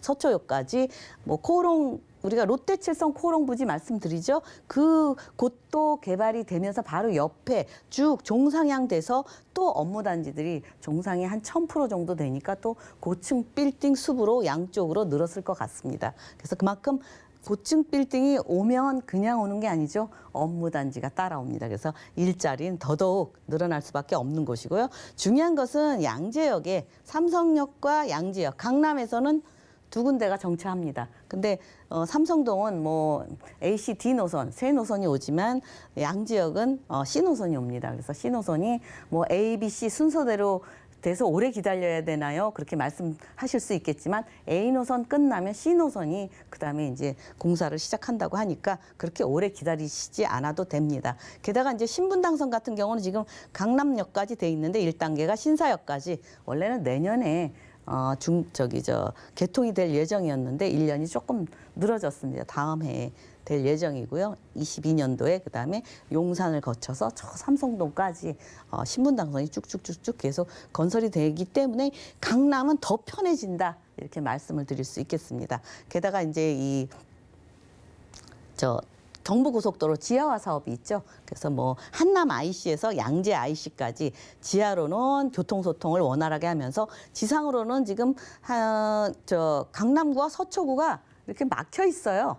서초역까지 뭐 코롱 우리가 롯데칠성 코롱부지 말씀드리죠. 그 곳도 개발이 되면서 바로 옆에 쭉 종상향 돼서 또 업무단지들이 종상이 한 1000% 정도 되니까 또 고층 빌딩 숲으로 양쪽으로 늘었을 것 같습니다. 그래서 그만큼 고층 빌딩이 오면 그냥 오는 게 아니죠. 업무단지가 따라옵니다. 그래서 일자리는 더더욱 늘어날 수밖에 없는 곳이고요. 중요한 것은 양재역에 삼성역과 양재역, 강남에서는 2군데가 정차합니다. 근데 삼성동은 뭐 AC, D 노선, 세 노선이 오지만 양지역은 C 노선이 옵니다. 그래서 C 노선이 뭐 A, B, C 순서대로 돼서 오래 기다려야 되나요? 그렇게 말씀하실 수 있겠지만 A 노선 끝나면 C 노선이 그다음에 이제 공사를 시작한다고 하니까 그렇게 오래 기다리시지 않아도 됩니다. 게다가 이제 신분당선 같은 경우는 지금 강남역까지 돼 있는데 1단계가 신사역까지 원래는 내년에 개통이 될 예정이었는데 1년이 조금 늘어졌습니다. 다음 해에 될 예정이고요. 22년도에 그다음에 용산을 거쳐서 저 삼성동까지 신분당선이 쭉쭉쭉쭉 계속 건설이 되기 때문에 강남은 더 편해진다. 이렇게 말씀을 드릴 수 있겠습니다. 게다가 이제 경부고속도로 지하화 사업이 있죠. 그래서 뭐 한남 IC에서 양재 IC까지 지하로는 교통소통을 원활하게 하면서 지상으로는 지금 강남구와 서초구가 이렇게 막혀 있어요.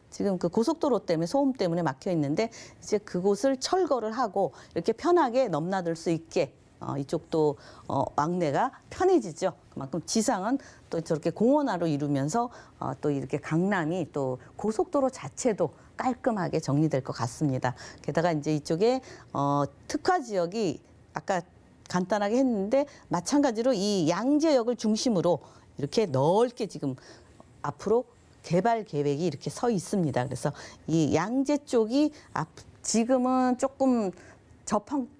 지금 그 고속도로 때문에 소음 때문에 막혀 있는데 이제 그곳을 철거를 하고 이렇게 편하게 넘나들 수 있게 이쪽도 왕래가 편해지죠. 그만큼 지상은 또 저렇게 공원화로 이루면서 또 이렇게 강남이 또 고속도로 자체도 깔끔하게 정리될 것 같습니다. 게다가 이제 이쪽에 특화 지역이 아까 간단하게 했는데 마찬가지로 이 양재역을 중심으로 이렇게 넓게 지금 앞으로 개발 계획이 이렇게 서 있습니다. 그래서 이 양재 쪽이 지금은 조금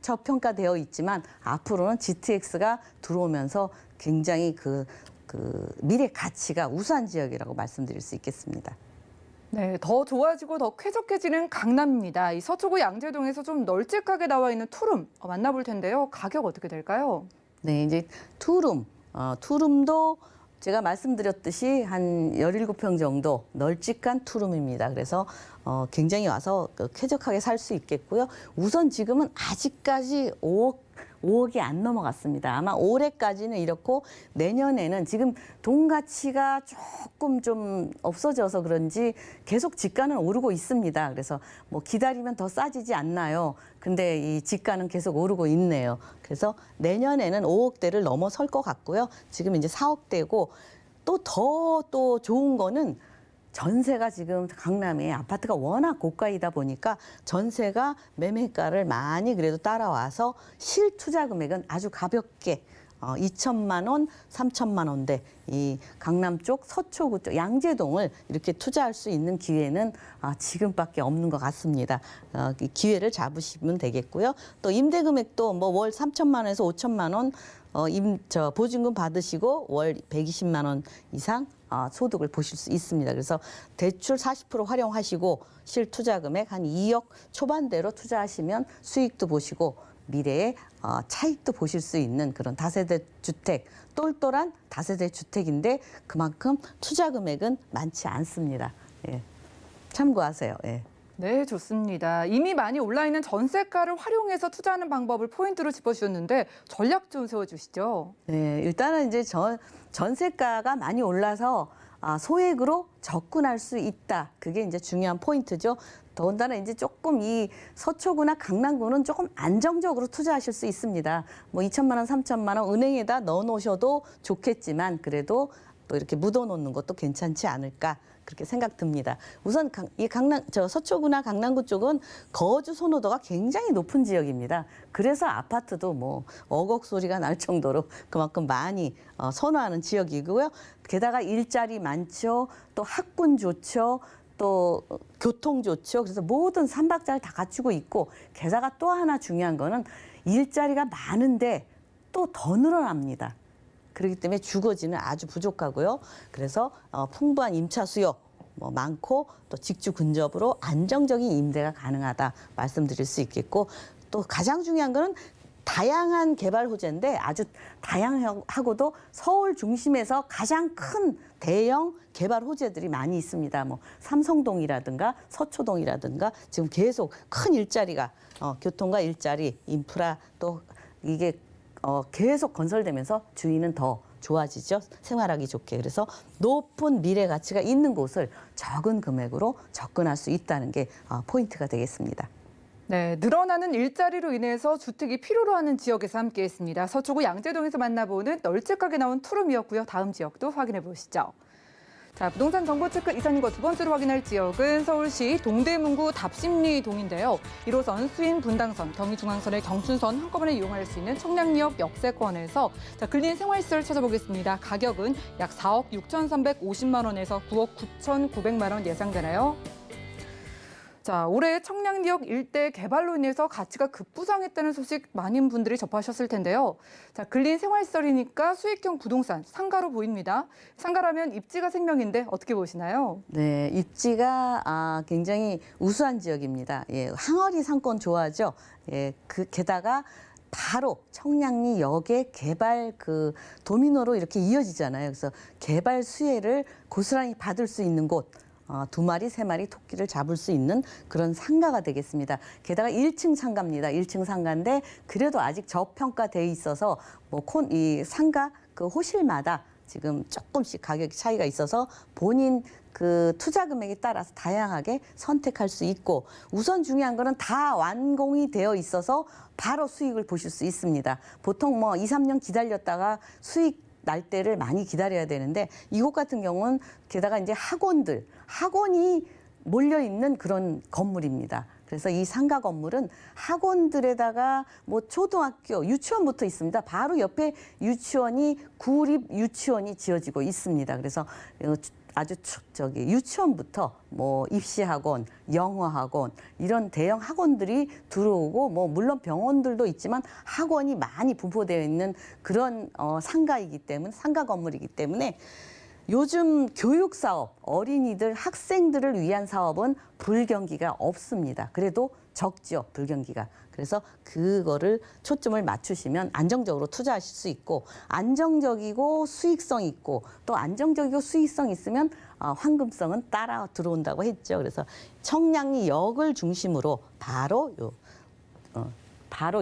저평가되어 있지만 앞으로는 GTX가 들어오면서 굉장히 그 미래 가치가 우수한 지역이라고 말씀드릴 수 있겠습니다. 네, 더 좋아지고 더 쾌적해지는 강남입니다. 이 서초구 양재동에서 좀 널찍하게 나와 있는 투룸 만나볼 텐데요. 가격 어떻게 될까요? 네, 이제 투룸도 제가 말씀드렸듯이 한 17평 정도 널찍한 투룸입니다. 그래서 굉장히 와서 쾌적하게 살 수 있겠고요. 우선 지금은 아직까지 5억이 안 넘어갔습니다. 아마 올해까지는 이렇고 내년에는 지금 돈 가치가 조금 좀 없어져서 그런지 계속 지가는 오르고 있습니다. 그래서 뭐 기다리면 더 싸지지 않나요? 근데 이 지가는 계속 오르고 있네요. 그래서 내년에는 5억대를 넘어설 것 같고요. 지금 이제 4억대고 또 좋은 거는 전세가 지금 강남에 아파트가 워낙 고가이다 보니까 전세가 매매가를 많이 그래도 따라와서 실투자 금액은 아주 가볍게 2천만 원, 3천만 원대 이 강남 쪽 서초구 쪽 양재동을 이렇게 투자할 수 있는 기회는 지금밖에 없는 것 같습니다. 이 기회를 잡으시면 되겠고요. 또 임대 금액도 뭐 월 3천만 원에서 5천만 원 보증금 받으시고 월 120만 원 이상 소득을 보실 수 있습니다. 그래서 대출 40% 활용하시고 실투자 금액 한 2억 초반대로 투자하시면 수익도 보시고 미래에 차익도 보실 수 있는 그런 다세대 주택, 똘똘한 다세대 주택인데 그만큼 투자 금액은 많지 않습니다. 예. 참고하세요. 예. 네, 좋습니다. 이미 많이 올라 있는 전세가를 활용해서 투자하는 방법을 포인트로 짚어주셨는데 전략 좀 세워주시죠. 네, 일단은 이제 전세가가 많이 올라서 소액으로 접근할 수 있다. 그게 이제 중요한 포인트죠. 더군다나 이제 조금 이 서초구나 강남구는 조금 안정적으로 투자하실 수 있습니다. 뭐 2천만 원, 3천만 원 은행에다 넣어 놓으셔도 좋겠지만 그래도 또 이렇게 묻어 놓는 것도 괜찮지 않을까 그렇게 생각됩니다. 우선 이 서초구나 강남구 쪽은 거주 선호도가 굉장히 높은 지역입니다. 그래서 아파트도 뭐 억억 소리가 날 정도로 그만큼 많이 선호하는 지역이고요. 게다가 일자리 많죠. 또 학군 좋죠. 또 교통 좋죠. 그래서 모든 삼박자를 다 갖추고 있고 게다가 또 하나 중요한 거는 일자리가 많은데 또 더 늘어납니다. 그렇기 때문에 주거지는 아주 부족하고요. 그래서 풍부한 임차 수요 많고 또 직주 근접으로 안정적인 임대가 가능하다 말씀드릴 수 있겠고 또 가장 중요한 거는 다양한 개발 호재인데 아주 다양하고도 서울 중심에서 가장 큰 대형 개발 호재들이 많이 있습니다. 뭐 삼성동이라든가 서초동이라든가 지금 계속 큰 일자리가 교통과 일자리, 인프라 또 이게 계속 건설되면서 주위는 더 좋아지죠. 생활하기 좋게. 그래서 높은 미래 가치가 있는 곳을 적은 금액으로 접근할 수 있다는 게 포인트가 되겠습니다. 네, 늘어나는 일자리로 인해서 주택이 필요로 하는 지역에서 함께했습니다. 서초구 양재동에서 만나보는 널찍하게 나온 투룸이었고요. 다음 지역도 확인해 보시죠. 자, 부동산 정보 체크 이사님과 두 번째로 확인할 지역은 서울시 동대문구 답심리동인데요. 1호선 수인 분당선, 경의중앙선의 경춘선 한꺼번에 이용할 수 있는 청량리역 역세권에서 근린 생활시설 찾아보겠습니다. 가격은 약 4억 6,350만 원에서 9억 9,900만 원 예상되나요? 자, 올해 청량리역 일대 개발로 인해서 가치가 급부상했다는 소식 많은 분들이 접하셨을 텐데요. 자, 근린 생활시설이니까 수익형 부동산, 상가로 보입니다. 상가라면 입지가 생명인데 어떻게 보시나요? 네, 입지가 굉장히 우수한 지역입니다. 예, 항아리 상권 좋아하죠. 예, 게다가 바로 청량리역의 개발 도미노로 이렇게 이어지잖아요. 그래서 개발 수혜를 고스란히 받을 수 있는 곳. 2마리, 3마리 토끼를 잡을 수 있는 그런 상가가 되겠습니다. 게다가 1층 상가입니다. 1층 상가인데 그래도 아직 저평가돼 있어서 이 상가 호실마다 지금 조금씩 가격 차이가 있어서 본인 투자 금액에 따라서 다양하게 선택할 수 있고 우선 중요한 거는 다 완공이 되어 있어서 바로 수익을 보실 수 있습니다. 보통 2, 3년 기다렸다가 수익 날 때를 많이 기다려야 되는데 이곳 같은 경우는 게다가 이제 학원이 몰려 있는 그런 건물입니다. 그래서 이 상가 건물은 학원들에다가 뭐 초등학교, 유치원부터 있습니다. 바로 옆에 유치원이 구립 유치원이 지어지고 있습니다. 그래서 아주 유치원부터 뭐 입시학원, 영어학원 이런 대형 학원들이 들어오고 뭐 물론 병원들도 있지만 학원이 많이 분포되어 있는 그런 상가이기 때문에 상가 건물이기 때문에 요즘 교육 사업, 어린이들, 학생들을 위한 사업은 불경기가 없습니다. 그래도 적죠, 불경기가. 그래서 그거를 초점을 맞추시면 안정적으로 투자하실 수 있고 안정적이고 수익성 있고 또 안정적이고 수익성 있으면 황금성은 따라 들어온다고 했죠. 그래서 청량리역을 중심으로 바로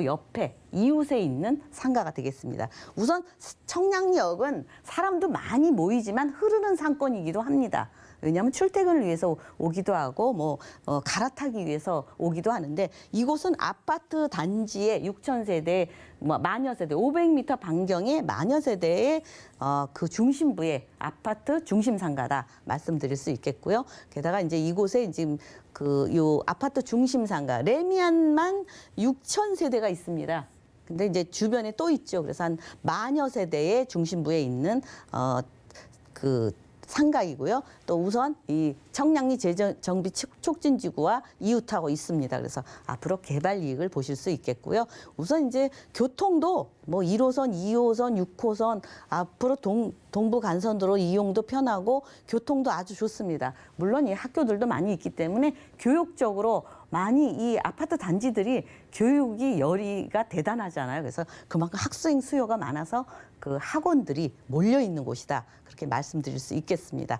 옆에 이웃에 있는 상가가 되겠습니다. 우선 청량리역은 사람도 많이 모이지만 흐르는 상권이기도 합니다. 왜냐하면 출퇴근을 위해서 오기도 하고 갈아타기 위해서 오기도 하는데 이곳은 아파트 단지의 6,000세대, 만여 세대, 500m 반경의 만여 세대의 그 중심부의 아파트 중심 상가다 말씀드릴 수 있겠고요. 게다가 이제 이곳에 지금 요 아파트 중심 상가 레미안만 6,000세대가 있습니다. 근데 이제 주변에 또 있죠. 그래서 한 만여 세대의 중심부에 있는 상가이고요. 또 우선 이 청량리 재정비 촉진지구와 이웃하고 있습니다. 그래서 앞으로 개발 이익을 보실 수 있겠고요. 우선 이제 교통도 1호선, 2호선, 6호선 앞으로 동부 간선도로 이용도 편하고 교통도 아주 좋습니다. 물론 이 학교들도 많이 있기 때문에 교육적으로 많이 이 아파트 단지들이 교육이 열의가 대단하잖아요. 그래서 그만큼 학생 수요가 많아서 그 학원들이 몰려 있는 곳이다. 그렇게 말씀드릴 수 있겠습니다.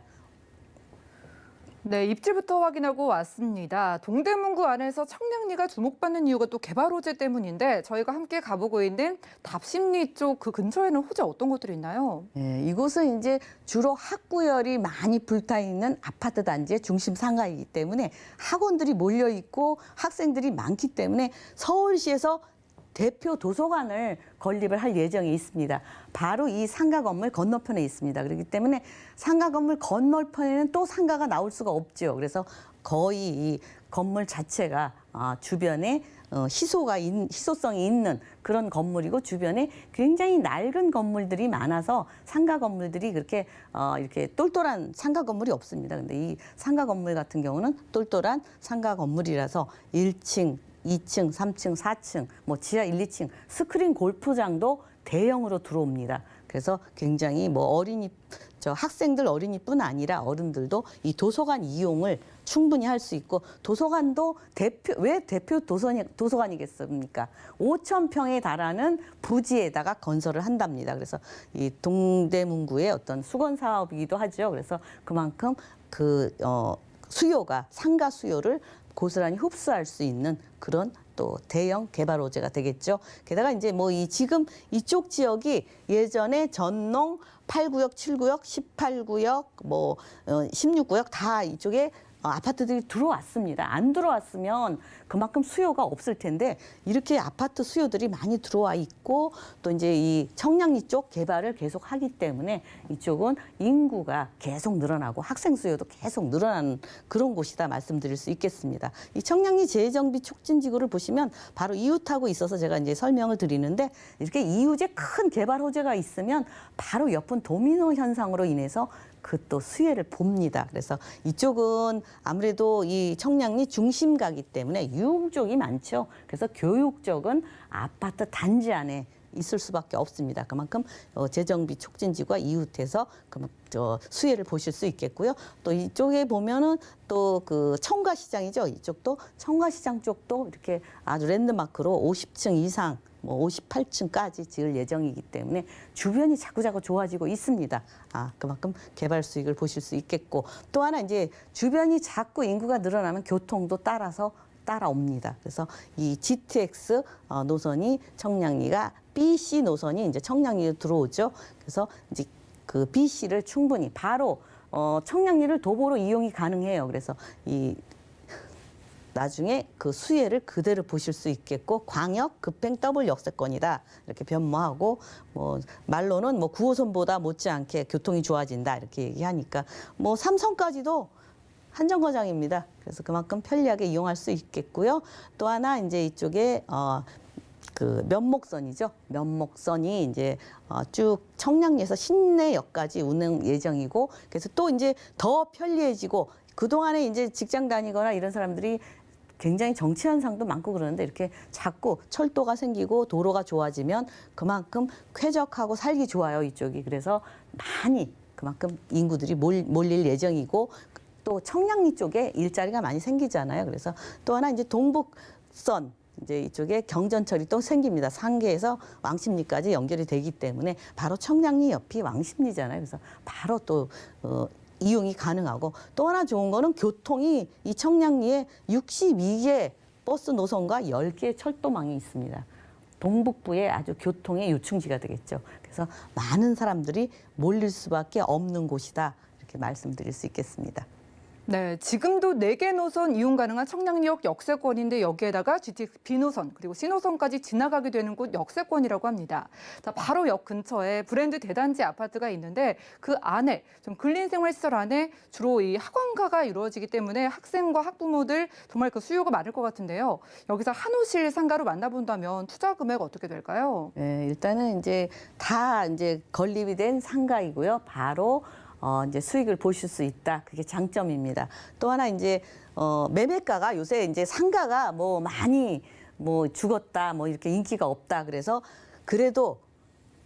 네, 입지부터 확인하고 왔습니다. 동대문구 안에서 청량리가 주목받는 이유가 또 개발 호재 때문인데 저희가 함께 가보고 있는 답심리 쪽 그 근처에는 호재 어떤 것들이 있나요? 네, 이곳은 이제 주로 학구열이 많이 불타 있는 아파트 단지의 중심 상가이기 때문에 학원들이 몰려 있고 학생들이 많기 때문에 서울시에서 대표 도서관을 건립을 할 예정이 있습니다. 바로 이 상가 건물 건너편에 있습니다. 그렇기 때문에 상가 건물 건너편에는 또 상가가 나올 수가 없죠. 그래서 거의 이 건물 자체가 주변에 희소성이 있는 그런 건물이고 주변에 굉장히 낡은 건물들이 많아서 상가 건물들이 그렇게 이렇게 똘똘한 상가 건물이 없습니다. 근데 이 상가 건물 같은 경우는 똘똘한 상가 건물이라서 1층, 2층, 3층, 4층, 지하 1, 2층 스크린 골프장도 대형으로 들어옵니다. 그래서 굉장히 학생들 어린이뿐 아니라 어른들도 이 도서관 이용을 충분히 할 수 있고 도서관도 왜 대표 도서관이겠습니까? 5,000평에 달하는 부지에다가 건설을 한답니다. 그래서 이 동대문구의 어떤 수건 사업이기도 하죠. 그래서 그만큼 상가 수요를 고스란히 흡수할 수 있는 그런 또 대형 개발 호재가 되겠죠. 게다가 이제 지금 이쪽 지역이 예전에 전농 8구역, 7구역, 18구역, 16구역 다 이쪽에 아파트들이 들어왔습니다. 안 들어왔으면 그만큼 수요가 없을 텐데 이렇게 아파트 수요들이 많이 들어와 있고 또 이제 이 청량리 쪽 개발을 계속 하기 때문에 이쪽은 인구가 계속 늘어나고 학생 수요도 계속 늘어나는 그런 곳이다 말씀드릴 수 있겠습니다. 이 청량리 재정비 촉진지구를 보시면 바로 이웃하고 있어서 제가 이제 설명을 드리는데 이렇게 이웃에 큰 개발 호재가 있으면 바로 옆은 도미노 현상으로 인해서 또 수혜를 봅니다. 그래서 이쪽은 아무래도 이 청량리 중심가기 때문에 유흥 쪽이 많죠. 그래서 교육 쪽은 아파트 단지 안에 있을 수밖에 없습니다. 그만큼 재정비 촉진지구와 이웃해서 수혜를 보실 수 있겠고요. 또 이쪽에 보면은 또 청과시장이죠. 이쪽도 청과시장 쪽도 이렇게 아주 랜드마크로 50층 이상 58층까지 지을 예정이기 때문에 주변이 자꾸자꾸 좋아지고 있습니다. 그만큼 개발 수익을 보실 수 있겠고 또 하나 이제 주변이 자꾸 인구가 늘어나면 교통도 따라옵니다. 그래서 이 GTX 노선이 청량리가 BC 노선이 이제 청량리로 들어오죠. 그래서 이제 그 BC를 충분히 바로 청량리를 도보로 이용이 가능해요. 그래서 나중에 그 수혜를 그대로 보실 수 있겠고 광역 급행 더블 역세권이다 이렇게 변모하고 말로는 9호선보다 못지않게 교통이 좋아진다 이렇게 얘기하니까 삼성까지도 한정거장입니다. 그래서 그만큼 편리하게 이용할 수 있겠고요. 또 하나 이제 이쪽에 그 면목선이죠. 면목선이 이제 쭉 청량리에서 신내역까지 운행 예정이고, 그래서 또 이제 더 편리해지고, 그동안에 이제 직장 다니거나 이런 사람들이 굉장히 정치 현상도 많고 그러는데, 이렇게 자꾸 철도가 생기고 도로가 좋아지면 그만큼 쾌적하고 살기 좋아요, 이쪽이. 그래서 많이 그만큼 인구들이 몰릴 예정이고, 또 청량리 쪽에 일자리가 많이 생기잖아요. 그래서 또 하나 이제 동북선, 이제 이쪽에 경전철이 또 생깁니다. 상계에서 왕십리까지 연결이 되기 때문에 바로 청량리 옆이 왕십리잖아요. 그래서 바로 또 이용이 가능하고, 또 하나 좋은 거는 교통이 이 청량리에 62개 버스 노선과 10개의 철도망이 있습니다. 동북부의 아주 교통의 요충지가 되겠죠. 그래서 많은 사람들이 몰릴 수밖에 없는 곳이다, 이렇게 말씀드릴 수 있겠습니다. 네, 지금도 4개 노선 이용 가능한 청량리역 역세권인데, 여기에다가 GTX B노선 그리고 C노선까지 지나가게 되는 곳 역세권이라고 합니다. 자, 바로 역 근처에 브랜드 대단지 아파트가 있는데, 그 안에 좀 근린생활시설 안에 주로 이 학원가가 이루어지기 때문에 학생과 학부모들 정말 그 수요가 많을 것 같은데요. 여기서 한우실 상가로 만나본다면 투자 금액 어떻게 될까요? 네, 일단은 이제 다 이제 건립이 된 상가이고요. 바로 이제 수익을 보실 수 있다. 그게 장점입니다. 또 하나 이제 매매가가 요새 이제 상가가 뭐 많이 뭐 죽었다, 뭐 이렇게 인기가 없다. 그래서 그래도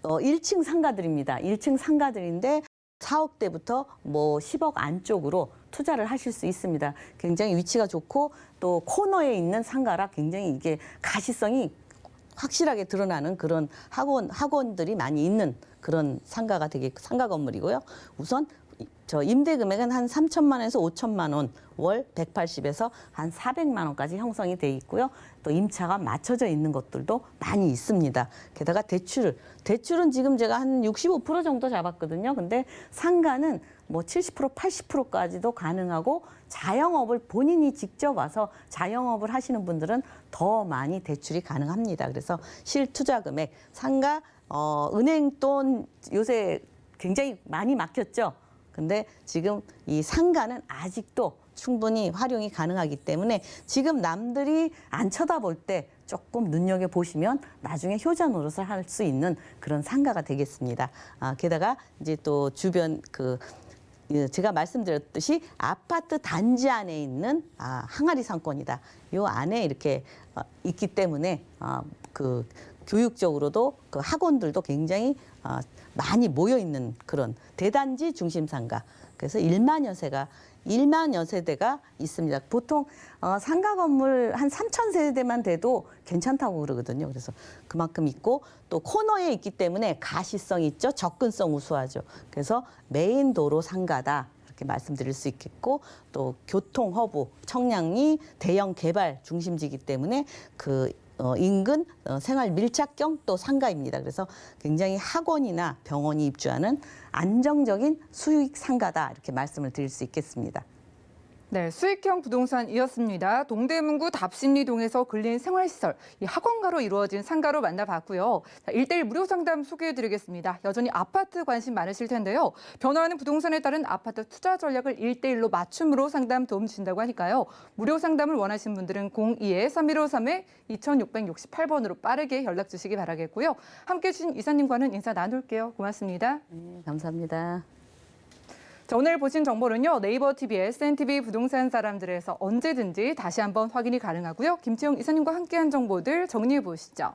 1층 상가들입니다. 1층 상가들인데 4억대부터 뭐 10억 안쪽으로 투자를 하실 수 있습니다. 굉장히 위치가 좋고, 또 코너에 있는 상가라 굉장히 이게 가시성이 확실하게 드러나는 그런 학원들이 많이 있는 그런 상가 건물이고요. 우선 저 임대 금액은 한 3천만 원에서 5천만 원, 월 180에서 한 400만 원까지 형성이 돼 있고요. 또 임차가 맞춰져 있는 것들도 많이 있습니다. 게다가 대출은 지금 제가 한 65% 정도 잡았거든요. 근데 상가는 뭐 70%, 80%까지도 가능하고, 자영업을 본인이 직접 와서 자영업을 하시는 분들은 더 많이 대출이 가능합니다. 그래서 실투자 금액, 상가, 은행 돈 요새 굉장히 많이 막혔죠. 근데 지금 이 상가는 아직도 충분히 활용이 가능하기 때문에 지금 남들이 안 쳐다볼 때 조금 눈여겨보시면 나중에 효자 노릇을 할 수 있는 그런 상가가 되겠습니다. 게다가 이제 또 주변 제가 말씀드렸듯이 아파트 단지 안에 있는 항아리 상권이다. 요 안에 이렇게 있기 때문에 그 교육적으로도 그 학원들도 굉장히 많이 모여 있는 그런 대단지 중심 상가. 그래서 1만여 세대가 있습니다. 보통 상가 건물 한 3천 세대만 돼도 괜찮다고 그러거든요. 그래서 그만큼 있고, 또 코너에 있기 때문에 가시성 있죠. 접근성 우수하죠. 그래서 메인 도로 상가다, 이렇게 말씀드릴 수 있겠고, 또 교통 허브, 청량리 대형 개발 중심지이기 때문에 그 인근 생활 밀착형 또 상가입니다. 그래서 굉장히 학원이나 병원이 입주하는 안정적인 수익 상가다, 이렇게 말씀을 드릴 수 있겠습니다. 네, 수익형 부동산이었습니다. 동대문구 답심리동에서 근린 생활시설, 이 학원가로 이루어진 상가로 만나봤고요. 자, 1:1 무료 상담 소개해드리겠습니다. 여전히 아파트 관심 많으실 텐데요. 변화하는 부동산에 따른 아파트 투자 전략을 1:1로 맞춤으로 상담 도움 주신다고 하니까요. 무료 상담을 원하시는 분들은 02-3153-2668번으로 빠르게 연락 주시기 바라겠고요. 함께해 주신 이사님과는 인사 나눌게요. 고맙습니다. 네, 감사합니다. 자, 오늘 보신 정보는요, 네이버 TV, SNTV 부동산 사람들에서 언제든지 다시 한번 확인이 가능하고요. 김치영 이사님과 함께한 정보들 정리해 보시죠.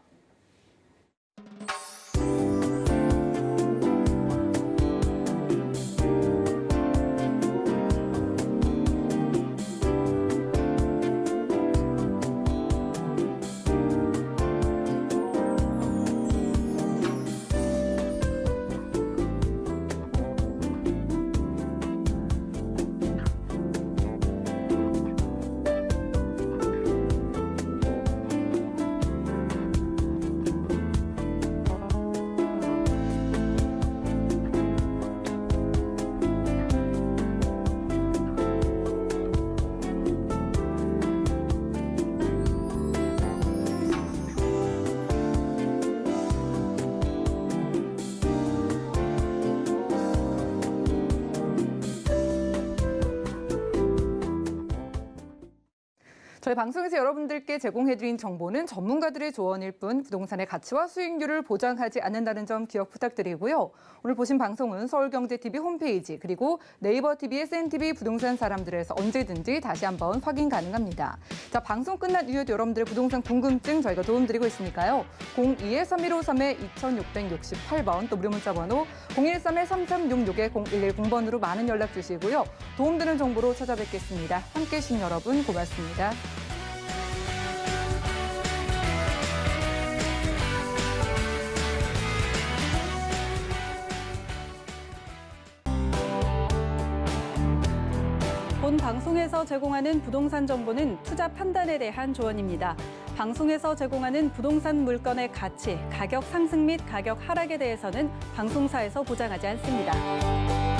저희 방송에서 여러분들께 제공해드린 정보는 전문가들의 조언일 뿐 부동산의 가치와 수익률을 보장하지 않는다는 점 기억 부탁드리고요. 오늘 보신 방송은 서울경제TV 홈페이지 그리고 네이버TV의 SNTV 부동산 사람들에서 언제든지 다시 한번 확인 가능합니다. 자, 방송 끝난 이후에도 여러분들의 부동산 궁금증 저희가 도움드리고 있으니까요. 02-3153-2668번 또 무료 문자 번호 013-3366-0110번으로 많은 연락 주시고요. 도움되는 정보로 찾아뵙겠습니다. 함께해 주신 여러분 고맙습니다. 본 방송에서 제공하는 부동산 정보는 투자 판단에 대한 조언입니다. 방송에서 제공하는 부동산 물건의 가치, 가격 상승 및 가격 하락에 대해서는 방송사에서 보장하지 않습니다.